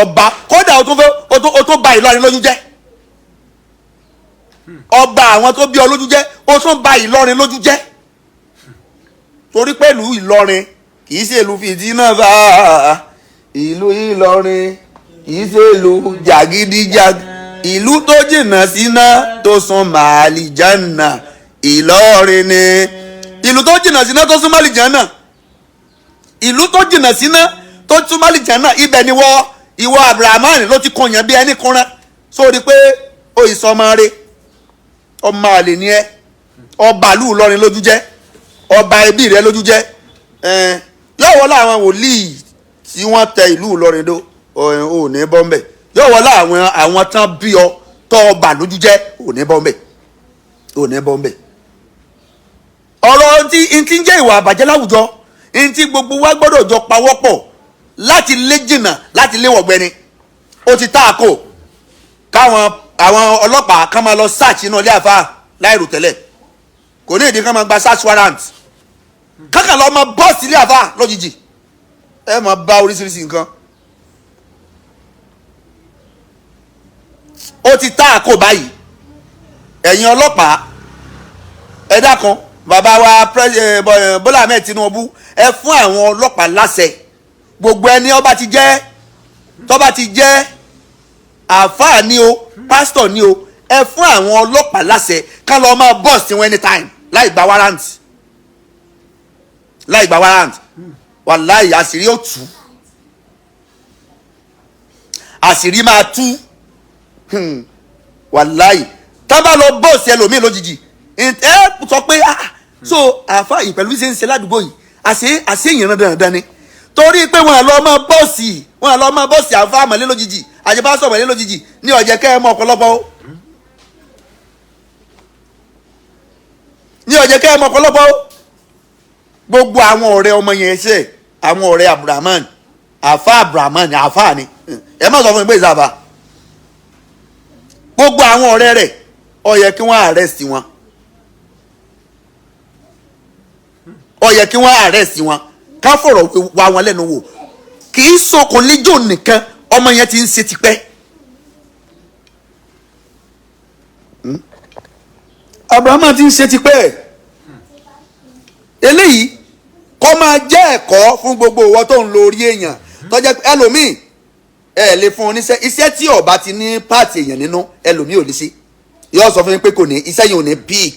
ọba kódà o tó ba Ìlọrin lójú jẹ́ ọba àwọn tó bí ọ lójú jẹ́ o tún ba Ìlọrin lójú jẹ́ torí pé ìlú Ìlọrin kì í ṣe ìlú fìdínà bá ìlú Ìlọrin ìṣèlú jàgídíjàg ìlú tó jìnnà síná tó sún màálì jánà Ìlọrin ni ìlú tó jìnnà síná tó sún màálì jánà ìlú tó jìnnà síná tó sún màálì jánà ibẹ̀ ni ìwọ Abdrahman ló ti kọyàn bí ẹni kúnra sórí pé ó ìsọmọre ọmọ àlè ni ẹ ọba ìlú Ìlọrin lójú jẹ́ ọba ẹbí rẹ lójú jẹ́ yóò wọlé àwọn wòlíì tí wọ́n tẹ ìlú Ìlọrin dó ò ní bọ́m̀bẹ̀ yóò wọlé àwọn tán bí ọ tọ́ ọba lójú jẹ́ ò ní bọ́m̀bẹ̀ ò ní bọ́m̀bẹ̀. ọ̀rọ̀ tí ń jẹ́ ìwà àbàjẹ́ láwùjọ tí gbogbo wa gbọ́dọ̀ jọ pawọ́pọ̀ láti lé jìnnà láti lé wọ̀gbẹ́ni ó ti tá àkó káwọn àwọn ọlọ́pàá ká máa lọ search inú ilé àfa láìrò tẹ́lẹ̀ kò ní ìdí ká máa gba search warrant kákan lọ máa bọ́ọ̀sì ilé àfa lójijì ẹ máa bá oríṣiríṣi nǹkan. ó ti tá àkó báyìí ẹ̀yin ọlọ́pàá ẹ dákun bàbá wa Bọ́lá Ahmed Tinubu ẹ fún àwọn ọlọ́pàá láṣẹ gbogbo ẹni ó bá ti jẹ́ àáfàá ni o pásítọ̀ ni o ẹ fún àwọn ọlọ́pàá láṣẹ ká lọ́ọ́ máa bọ́ọ̀sì wọn anytime láì gba warrant wàláì àṣírí ó tú àṣírí máa tú wàláì tá bá lọ bọ́ọ̀sì ẹlòmíì lójijì ẹ sọ pé so àáfàá yìí pẹ̀lú ṣe ń ṣe ládùúgbò yìí àṣeyìnrán dandan ni torí pé wọn àlọ́ máa bọ́ọ̀sì àáfàá mọ̀lẹ́ lójijì àjẹbá sọ̀rọ̀ mọ̀lẹ́ lójijì ní ọ̀jẹ̀ kẹ́ ẹ mọ ọ̀pọ̀lọpọ̀ o ní ọ̀jẹ̀ kẹ́ ẹ mọ ọ̀pọ̀lọpọ̀ o gbogbo àwọn ọ̀rẹ́ ọmọ yẹn ṣe àwọn ọ̀rẹ́ Abdrahman Abdrahman àáfàá ni ẹ má sọ fún mi pé ìsàfà gbogbo àwọn ọ̀rẹ́ rẹ̀ ó yẹ kí wọ́n arrest wọn ká fọ̀rọ̀ wá wọn lẹ́nu wò kì í sọkùn níjó nìkan ọmọ yẹn ti ń ṣe tipẹ́. Abdrahman ti ń ṣe tipẹ́ eléyìí kọ́ máa jẹ́ ẹ̀kọ́ fún gbogbo ìwọ tó ń lo orí èèyàn tọ́jà ẹlòmíì ẹ lè fún un níṣẹ́ iṣẹ́ tí ọba ti ní páàtì èèyàn nínú ẹlòmíì ò lè ṣe yóò sọ fún mi pé kò ní iṣẹ́ yẹn ò ní píìk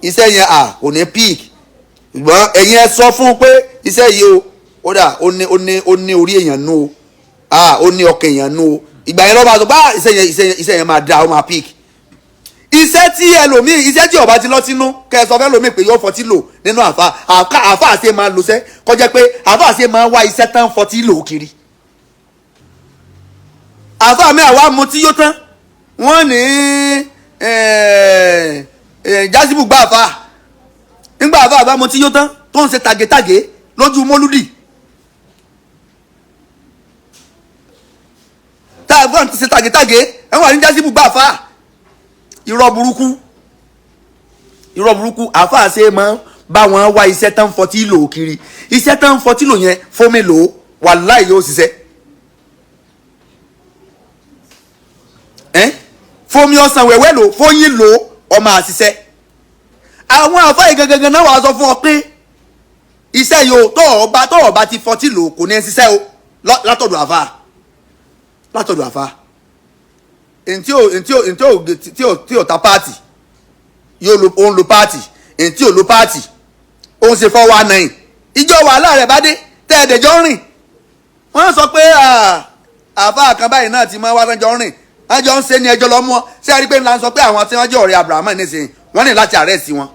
iṣẹ́ yẹn kò ní píìk ṣùgbọ́n ẹ̀yin ẹ sọ fún un pé iṣẹ́ yìí ó dà ó ní orí èèyàn nú ó ní ọkàn èèyàn nú ìgbà yẹn lọ́ba sọ bá iṣẹ́ yẹn máa da ó máa píìk iṣẹ́ tí ẹlòmíì iṣẹ́ tí ọba ti lọ sínú kẹsàn fẹ́ lòmíì pé yóò fọtí lò nínú àfa àṣẹ máa lò sẹ́ kọjá pé àfa àṣẹ máa wá iṣẹ́ tán fọtí lò kiri àfa mi àwa mutí yó tán wọ́n ní jásíbù gbá àfa nígbà àfa àbá mutí yó tán tó ń ṣe tàgétàgé lójú mólúdì tá a gbọ́n ti ṣe tàgétàgé ẹ̀wọ̀n ní jásíbù gbá àfa irọ́ burúkú àfa ṣe máa bá wọn wá iṣẹ́ tán fọtí lò kiri iṣẹ́ tán fọtí lò yẹn fómi lò wàláì yóò ṣiṣẹ́ fomi ọsàn wẹ̀wẹ́ lò fóyin lò ọmọ àṣiṣẹ́ àwọn àfa yìí gangan náà wàá sọ fún ọ pé iṣẹ́ yìí tọ́ ọba ti fọtí lò kò ní ẹ ṣiṣẹ́ o látọ̀dọ̀ àfa ntí ò ta páàtì yóò lo páàtì ntí ò lo páàtì ó ń ṣe 419 ìjọ wàhálà rẹ̀ bá dé tẹ́ẹ̀dẹ̀jọ́ rìn wọ́n sọ pé àfa kan báyìí náà ti máa wá sẹ́jọ́ rìn wọ́n jọ ń ṣe ní ẹjọ́ lọ́mú ọ ṣé ẹ rí pé ńlá ń sọ pé àwọn tí wọ́n jẹ́ ọ̀rẹ́ Abdrahman nísìnyí wọ́n ní láti arrest wọn